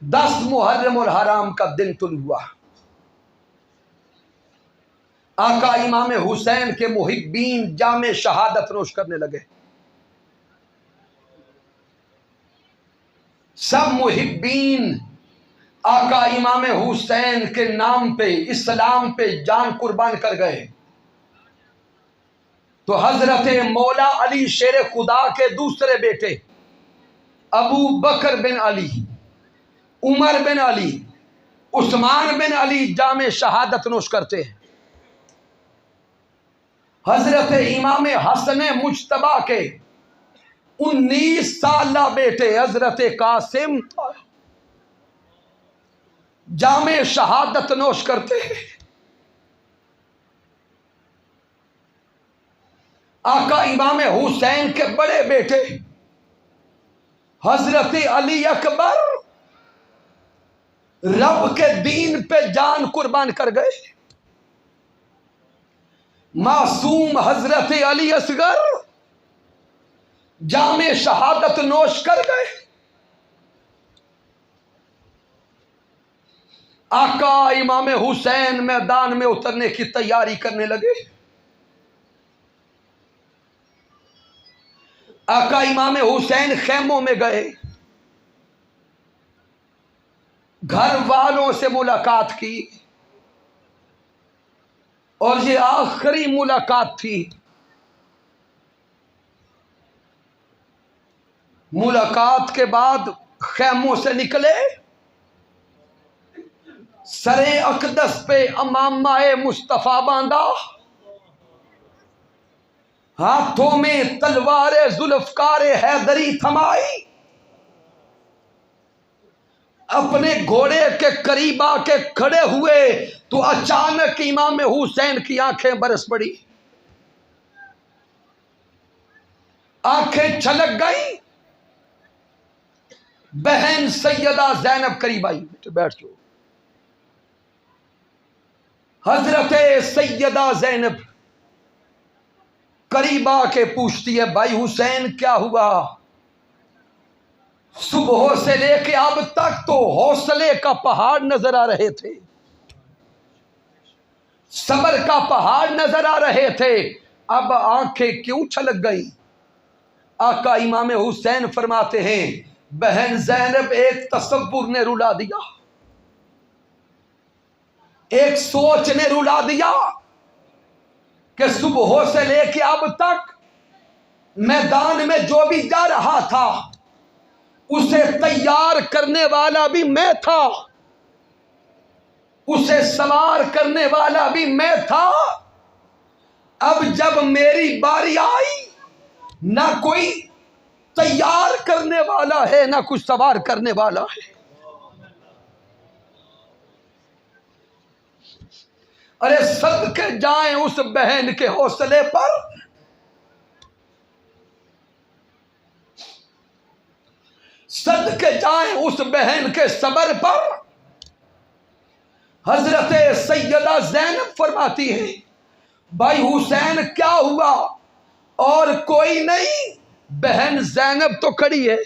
10 محرم الحرام کا دن طلوع ہوا، آقا امام حسین کے محبین جام شہادت نوش کرنے لگے۔ سب محبین آقا امام حسین کے نام پہ، اسلام پہ جان قربان کر گئے۔ تو حضرت مولا علی شیر خدا کے دوسرے بیٹے ابو بکر بن علی، عمر بن علی، عثمان بن علی جام شہادت نوش کرتے ہیں۔ حضرت امام حسن مجتبیٰ کے 19 سالہ بیٹے حضرت قاسم جام شہادت نوش کرتے ہیں۔ آقا امام حسین کے بڑے بیٹے حضرت علی اکبر رب کے دین پہ جان قربان کر گئے۔ معصوم حضرت علی اصغر جام شہادت نوش کر گئے۔ آقا امام حسین میدان میں اترنے کی تیاری کرنے لگے۔ آقا امام حسین خیموں میں گئے، گھر والوں سے ملاقات کی، اور یہ آخری ملاقات تھی۔ ملاقات کے بعد خیموں سے نکلے، سر اقدس پہ امامہ مصطفیٰ باندھا، ہاتھوں میں تلوار ذوالفقار حیدری تھمائی، اپنے گھوڑے کے قریب آ کے کھڑے ہوئے تو اچانک امام حسین کی آنکھیں برس پڑی، آنکھیں چھلک گئیں۔ بہن سیدہ زینب قریب آئی، بیٹھ جاؤ۔ حضرت سیدہ زینب قریب آ کے پوچھتی ہے، بھائی حسین کیا ہوا؟ صبح سے لے کے اب تک تو حوصلے کا پہاڑ نظر آ رہے تھے، صبر کا پہاڑ نظر آ رہے تھے، اب آنکھیں کیوں چھلک گئی؟ آقا امام حسین فرماتے ہیں، بہن زینب ایک تصور نے رلا دیا، ایک سوچ نے رلا دیا کہ صبح سے لے کے اب تک میدان میں جو بھی جا رہا تھا اسے تیار کرنے والا بھی میں تھا، اسے سوار کرنے والا بھی میں تھا، اب جب میری باری آئی نہ کوئی تیار کرنے والا ہے نہ کچھ سوار کرنے والا ہے. ارے صدقے جائیں اس بہن کے حوصلے پر، صدقے جائیں اس بہن کے صبر پر. حضرت سیدہ زینب فرماتی ہے بھائی حسین کیا ہوا؟ اور کوئی نہیں، بہن زینب تو کھڑی ہے.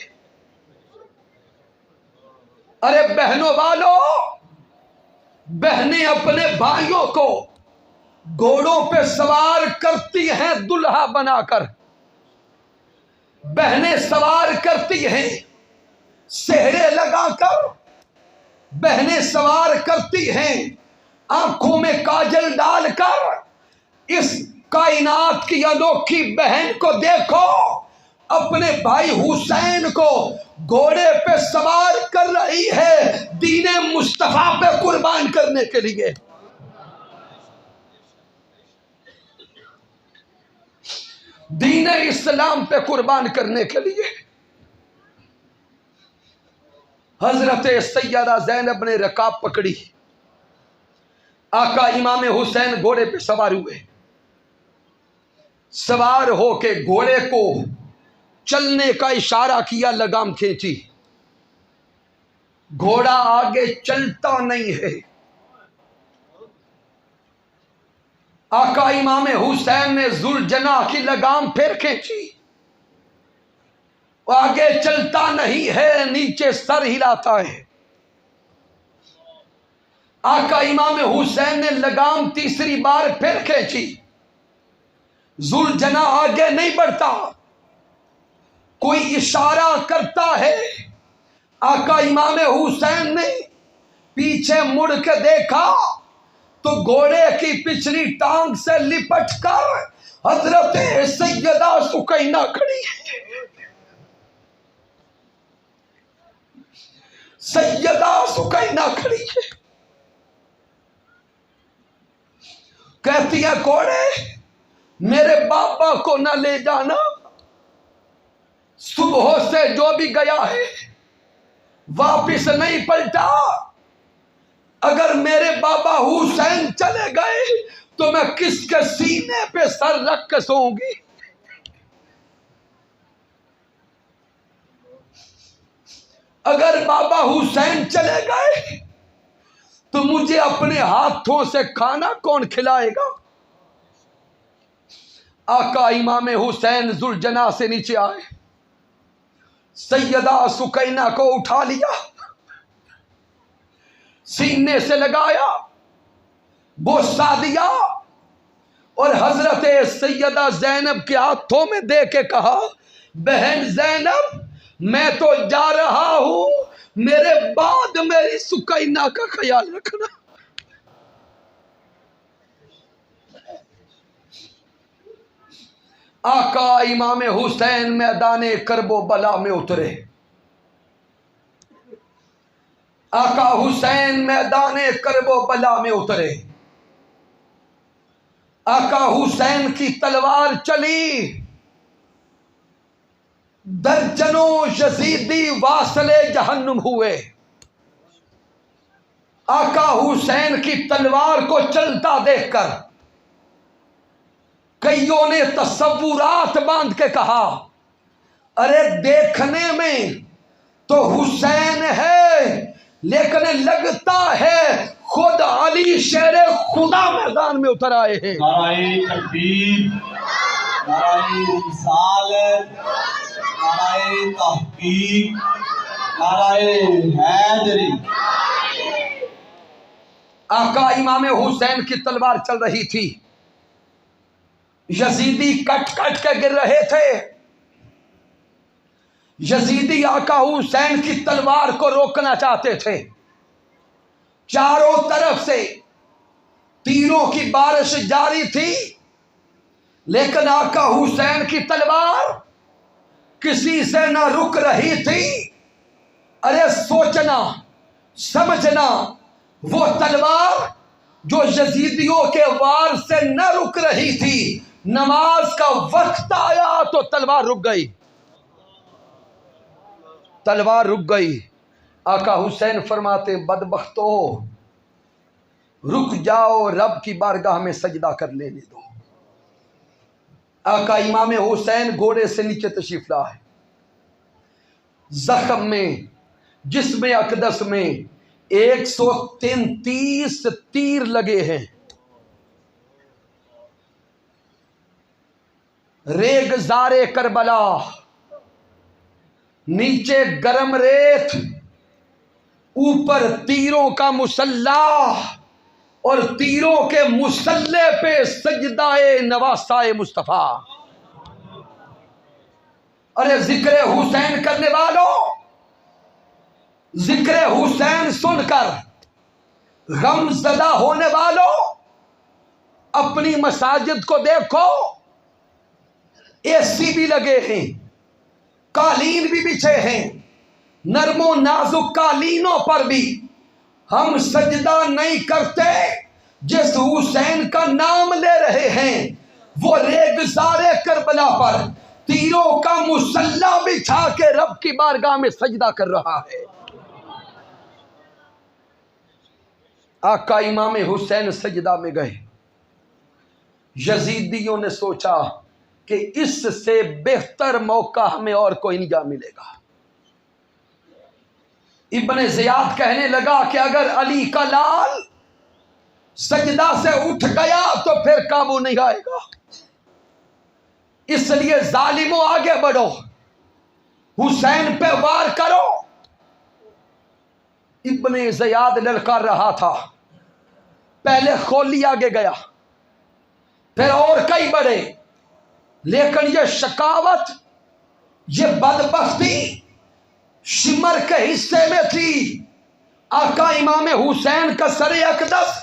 ارے بہنوں والو، بہنیں اپنے بھائیوں کو گھوڑوں پہ سوار کرتی ہیں دلہا بنا کر، بہنیں سوار کرتی ہیں سہرے لگا کر، بہنیں سوار کرتی ہیں آنکھوں میں کاجل ڈال کر. اس کائنات کی انوکھی بہن کو دیکھو، اپنے بھائی حسین کو گھوڑے پہ سوار کر رہی ہے دین مصطفیٰ پہ قربان کرنے کے لیے. دین اسلام پہ قربان کرنے کے لیے. حضرت سیدہ زینب نے رکاب پکڑی، آقا امام حسین گھوڑے پہ سوار ہوئے. سوار ہو کے گھوڑے کو چلنے کا اشارہ کیا، لگام کھینچی. گھوڑا آگے چلتا نہیں ہے. آقا امام حسین نے ذوالجناح کی لگام پھر کھینچی، آگے چلتا نہیں ہے، نیچے سر ہلاتا ہے. آقا امام حسین نے لگام تیسری بار پھر کھینچی، ذوالجناح آگے نہیں بڑھتا، کوئی اشارہ کرتا ہے. آقا امام حسین نے پیچھے مڑ کے دیکھا تو گھوڑے کی پچھلی ٹانگ سے لپٹ کر حضرت سیدہ سکینہ کھڑی ہے. سیدہ سکینہ کھڑی ہے، کہتی ہے گھوڑے میرے بابا کو نہ لے جانا، صبح سے جو بھی گیا ہے واپس نہیں پلٹا. اگر میرے بابا حسین چلے گئے تو میں کس کے سینے پہ سر رکھ کے سوؤں گی؟ اگر بابا حسین چلے گئے تو مجھے اپنے ہاتھوں سے کھانا کون کھلائے گا؟ آقا امام حسین ذوالجناح سے نیچے آئے، سیدہ سکینہ کو اٹھا لیا، سینے سے لگایا، بوسہ دیا اور حضرت سیدہ زینب کے ہاتھوں میں دے کے کہا بہن زینب میں تو جا رہا ہوں، میرے بعد میری سکینہ کا خیال رکھنا. آقا امام حسین میدان کرب و بلا میں اترے. آقا حسین میدان کرب و بلا میں اترے. آقا حسین کی تلوار چلی، درجنوں یزیدی واصل جہنم ہوئے. آقا حسین کی تلوار کو چلتا دیکھ کر کئیوں نے تصورات باندھ کے کہا ارے دیکھنے میں تو حسین ہے لیکن لگتا ہے خود علی شیر خدا میدان میں اتر آئے ہیں. نعرہ تکبیر، نعرہ رسالت، نعرہ تحقیق، نعرہ حیدری. آقا امام حسین کی تلوار چل رہی تھی، یزیدی کٹ کٹ کے گر رہے تھے. یزیدی آقا حسین کی تلوار کو روکنا چاہتے تھے. چاروں طرف سے تیروں کی بارش جاری تھی، لیکن آقا حسین کی تلوار کسی سے نہ رک رہی تھی. ارے سوچنا سمجھنا، وہ تلوار جو یزیدیوں کے وار سے نہ رک رہی تھی، نماز کا وقت آیا تو تلوار رک گئی، تلوار رک گئی۔ آقا حسین فرماتے بدبختو رک جاؤ، رب کی بارگاہ میں سجدہ کر لینے دو۔ آقا امام حسین گھوڑے سے نیچے تشریف لا ہے، زخم میں جسم اقدس میں 133 تیر لگے ہیں، ریگزار کربلا، نیچے گرم ریت، اوپر تیروں کا مسلح، اور تیروں کے مسلح پہ سجدہ نواسائے مصطفیٰ۔ ارے ذکر حسین کرنے والوں، ذکر حسین سن کر غم زدہ ہونے والوں، اپنی مساجد کو دیکھو، اے سی بھی لگے ہیں، قالین بھی بچھے ہیں، نرم و نازک قالینوں پر بھی ہم سجدہ نہیں کرتے۔ جس حسین کا نام لے رہے ہیں وہ ریگزار کربلا پر تیروں کا مسلح بچھا کے رب کی بارگاہ میں سجدہ کر رہا ہے۔ آقا امام حسین سجدہ میں گئے، یزیدیوں نے سوچا کہ اس سے بہتر موقع ہمیں اور کوئی نہیں جا ملے گا۔ ابن زیاد کہنے لگا کہ اگر علی کا لال سجدہ سے اٹھ گیا تو پھر قابو نہیں آئے گا، اس لیے ظالموں آگے بڑھو، حسین پہ وار کرو۔ ابن زیاد للکار رہا تھا، پہلے خولی آگے گیا، پھر اور کئی بڑھے، لیکن یہ شکاوت، یہ بدبختی شمر کے حصے میں تھی۔ آقا امام حسین کا سر اقدس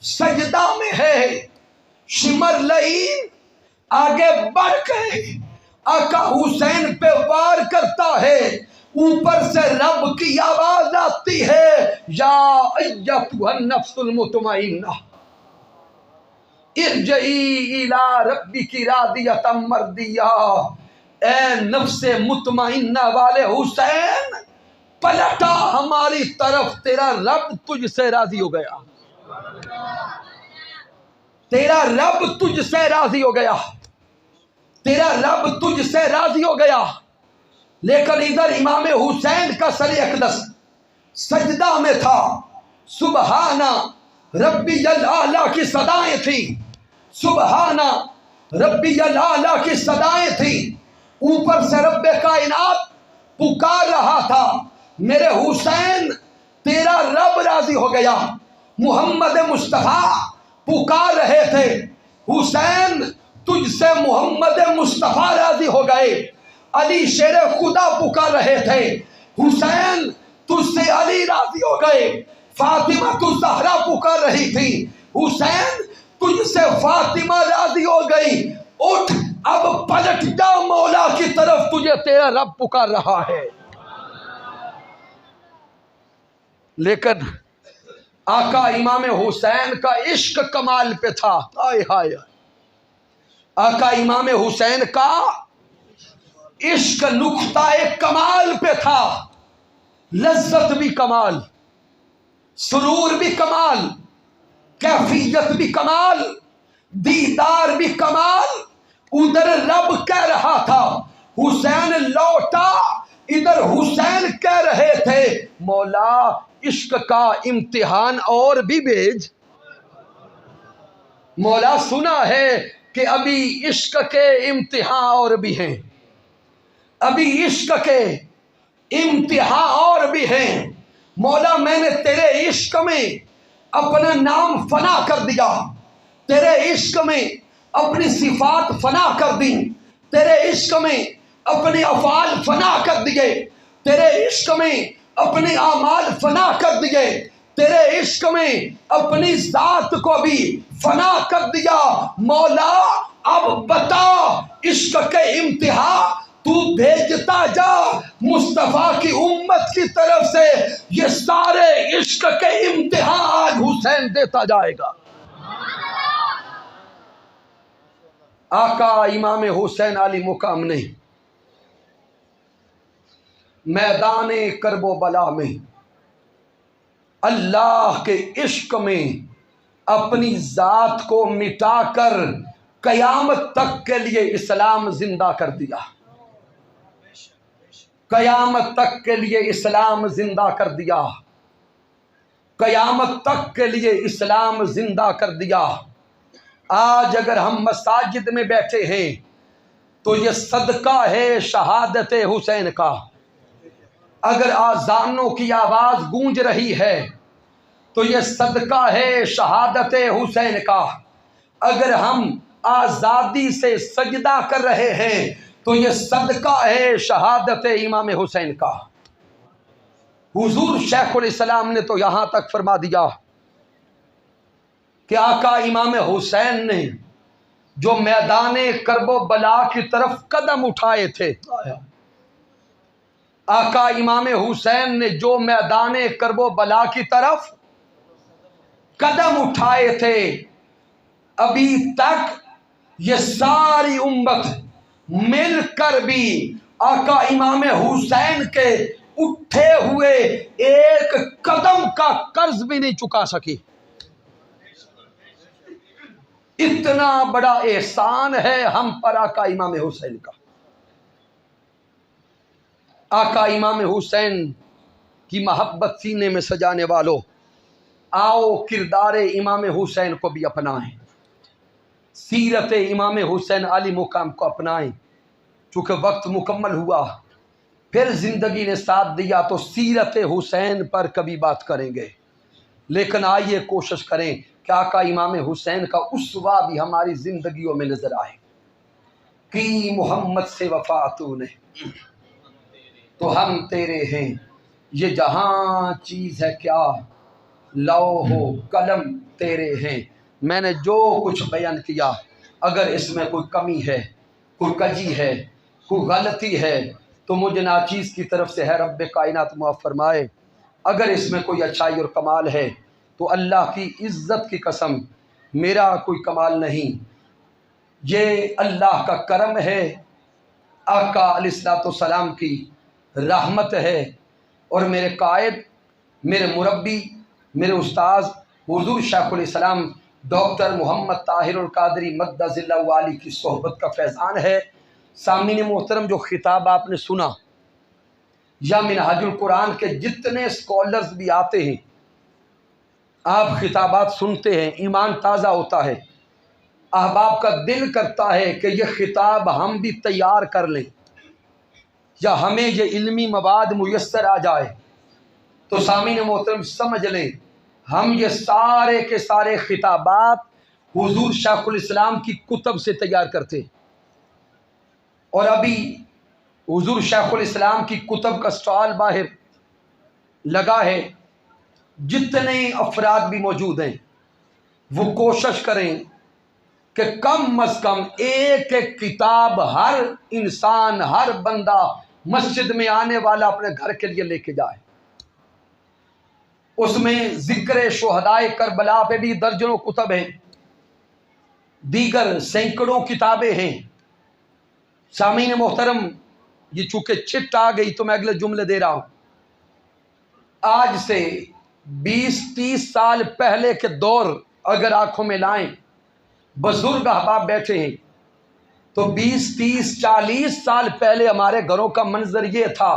سجدہ میں ہے، شمر لعین آگے بڑھ گئے، آقا حسین پہ وار کرتا ہے، اوپر سے رب کی آواز آتی ہے، یا ایتھا النفس المطمئنہ ارجعی الی ربک راضیۃ مرضیہ۔ اے نفس مطمئنہ والے حسین، پلٹا ہماری طرف، تیرا رب تجھ سے راضی ہو گیا، تیرا رب تجھ سے راضی ہو گیا، تیرا رب تجھ سے راضی ہو گیا۔ لیکن ادھر امام حسین کا سر اقدس سجدہ میں تھا، سبحان ربی الاعلیٰ کی صدائیں تھیں، سبحان ربی الاعلیٰ کی صدائیں تھیں، اوپر سے رب کائنات پکار رہا تھا، میرے حسین تیرا رب راضی ہو گیا۔ محمد مصطفیٰ پکار رہے تھے، حسین تجھ سے محمد مصطفیٰ راضی ہو گئے۔ علی شیر خدا پکار رہے تھے، حسین تجھ سے علی راضی ہو گئے۔ فاطمہ الزہرا پکار رہی تھی، حسین تجھ سے فاطمہ راضی ہو گئی۔ اٹھ اب پلٹ جا مولا کی طرف، تجھے تیرا رب پکار رہا ہے۔ لیکن آقا امام حسین کا عشق کمال پہ تھا، ہائے ہائے، آقا امام حسین کا عشق نقطہ کمال پہ تھا، لذت بھی کمال، سرور بھی کمال، کیفیت بھی کمال، دیدار بھی کمال۔ ادھر رب کہہ رہا تھا حسین لوٹا، ادھر حسین کہہ رہے تھے مولا عشق کا امتحان اور بھی بھیج۔ مولا سنا ہے کہ ابھی عشق کے امتحان اور بھی ہیں، ابھی عشق کے امتحان اور بھی ہیں۔ مولا میں نے تیرے عشق میں اپنا نام فنا کر دیا، تیرے عشق میں اپنی صفات فنا کر دی، تیرے عشق میں اپنے افعال فنا کر دیے، تیرے عشق میں اپنے اعمال فنا کر دیے، تیرے عشق میں اپنی ذات کو بھی فنا کر دیا۔ مولا اب بتا عشق کے امتحان تو بھیجتا جا، مصطفیٰ کی امت کی طرف سے یہ سارے عشق کے امتحان آج حسین دیتا جائے گا۔ آقا امام حسین علی مقام نے میدان کرب و بلا میں اللہ کے عشق میں اپنی ذات کو مٹا کر قیامت تک کے لیے اسلام زندہ کر دیا۔ قیامت تک کے لیے اسلام زندہ کر دیا۔ قیامت تک کے لیے اسلام زندہ کر دیا۔ آج اگر ہم مساجد میں بیٹھے ہیں تو یہ صدقہ ہے شہادت حسین کا۔ اگر آذانوں کی آواز گونج رہی ہے تو یہ صدقہ ہے شہادت حسین کا۔ اگر ہم آزادی سے سجدہ کر رہے ہیں تو یہ صدقہ ہے شہادت امام حسین کا۔ حضور شیخ الاسلام نے تو یہاں تک فرما دیا کہ آقا امام حسین نے جو میدان کرب و بلا کی طرف قدم اٹھائے تھے، آقا امام حسین نے جو میدان کرب و بلا کی طرف قدم اٹھائے تھے، ابھی تک یہ ساری امت مل کر بھی آقا امام حسین کے اٹھے ہوئے ایک قدم کا قرض بھی نہیں چکا سکی۔ اتنا بڑا احسان ہے ہم پر آقا امام حسین کا۔ آقا امام حسین کی محبت سینے میں سجانے والوں، آؤ کردار امام حسین کو بھی اپنائیں، سیرت امام حسین علی مقام کو اپنائیں۔ چونکہ وقت مکمل ہوا، پھر زندگی نے ساتھ دیا تو سیرت حسین پر کبھی بات کریں گے، لیکن آئیے کوشش کریں کہ آقا امام حسین کا اسوہ بھی ہماری زندگیوں میں نظر آئے۔ کی محمد سے وفا تو نے تو ہم تیرے ہیں، یہ جہاں چیز ہے کیا لوح و قلم تیرے ہیں۔ میں نے جو کچھ بیان کیا، اگر اس میں کوئی کمی ہے، کوئی کجی ہے، کوئی غلطی ہے تو مجھے ناچیز کی طرف سے ہے رب کائنات معاف فرمائے۔ اگر اس میں کوئی اچھائی اور کمال ہے تو اللہ کی عزت کی قسم میرا کوئی کمال نہیں، یہ اللہ کا کرم ہے، آقا علیہ الصلوۃ والسلام کی رحمت ہے، اور میرے قائد، میرے مربی، میرے استاذ حضور شیخ الاسلام ڈاکٹر محمد طاہر القادری مقدس اللہ علی کی صحبت کا فیضان ہے۔ سامعین محترم، جو خطاب آپ نے سنا یا منہاج القرآن کے جتنے اسکالرز بھی آتے ہیں، آپ خطابات سنتے ہیں، ایمان تازہ ہوتا ہے، احباب کا دل کرتا ہے کہ یہ خطاب ہم بھی تیار کر لیں یا ہمیں یہ علمی مواد میسر آ جائے تو سامعین محترم سمجھ لیں ہم یہ سارے کے سارے خطابات حضور شیخ الاسلام کی کتب سے تیار کرتے، اور ابھی حضور شیخ الاسلام کی کتب کا سٹال باہر لگا ہے، جتنے افراد بھی موجود ہیں وہ کوشش کریں کہ کم از کم ایک ایک کتاب ہر انسان، ہر بندہ مسجد میں آنے والا اپنے گھر کے لیے لے کے جائے۔ اس میں ذکر شہدائے کربلا پہ بھی درجنوں کتب ہیں، دیگر سینکڑوں کتابیں ہیں۔ سامعین محترم، یہ چونکہ چھٹ آ گئی تو میں اگلے جملے دے رہا ہوں۔ آج سے 20-30 سال پہلے کے دور اگر آنکھوں میں لائیں، بزرگ احباب بیٹھے ہیں تو 20-30-40 سال پہلے ہمارے گھروں کا منظر یہ تھا،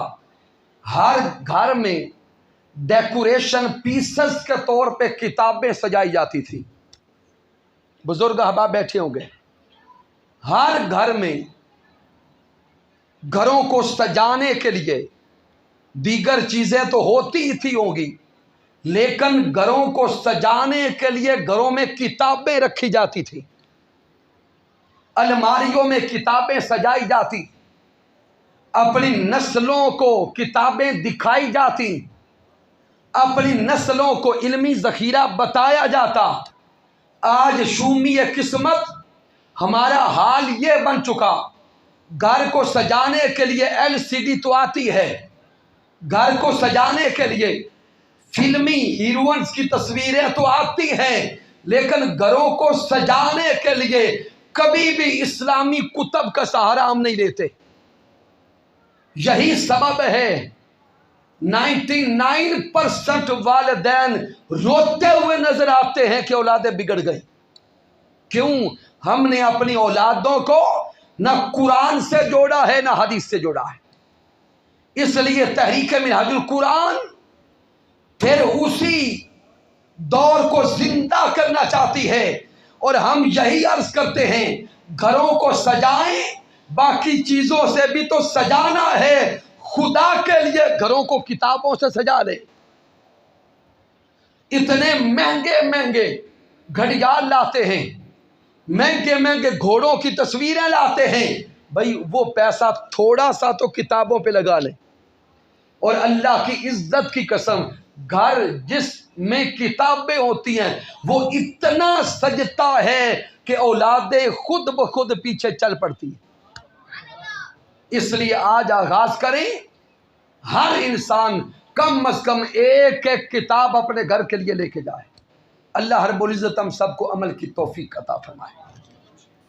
ہر گھر میں ڈیکوریشن پیسز کے طور پہ کتابیں سجائی جاتی تھی۔ بزرگ احباب بیٹھے ہوں گے، ہر گھر میں گھروں کو سجانے کے لیے دیگر چیزیں تو ہوتی ہی تھی ہوں گی، لیکن گھروں کو سجانے کے لیے گھروں میں کتابیں رکھی جاتی تھی، الماریوں میں کتابیں سجائی جاتی، اپنی نسلوں کو کتابیں دکھائی جاتی، اپنی نسلوں کو علمی ذخیرہ بتایا جاتا۔ آج شومی قسمت ہمارا حال یہ بن چکا، گھر کو سجانے کے لیے LCD تو آتی ہے، گھر کو سجانے کے لیے فلمی ہیروئنز کی تصویریں تو آتی ہیں، لیکن گھروں کو سجانے کے لیے کبھی بھی اسلامی کتب کا سہارا ہم نہیں لیتے۔ یہی سبب ہے 99% والدین روتے ہوئے نظر آتے ہیں کہ اولادیں بگڑ گئی۔ کیوں؟ ہم نے اپنی اولادوں کو نہ قرآن سے جوڑا ہے نہ حدیث سے جوڑا ہے۔ اس لیے تحریک منہاج القرآن پھر اسی دور کو زندہ کرنا چاہتی ہے، اور ہم یہی عرض کرتے ہیں گھروں کو سجائیں، باقی چیزوں سے بھی تو سجانا ہے، خدا کے لیے گھروں کو کتابوں سے سجا لیں۔ اتنے مہنگے مہنگے گھڑیال لاتے ہیں، مہنگے مہنگے گھوڑوں کی تصویریں لاتے ہیں، بھائی وہ پیسہ تھوڑا سا تو کتابوں پہ لگا لیں۔ اور اللہ کی عزت کی قسم، گھر جس میں کتابیں ہوتی ہیں وہ اتنا سجتا ہے کہ اولادیں خود بخود پیچھے چل پڑتی ہیں۔ اس لیے آج آغاز کریں، ہر انسان کم از کم ایک ایک کتاب اپنے گھر کے لیے لے کے جائے۔ اللہ رب العزت ہم سب کو عمل کی توفیق عطا فرمائے۔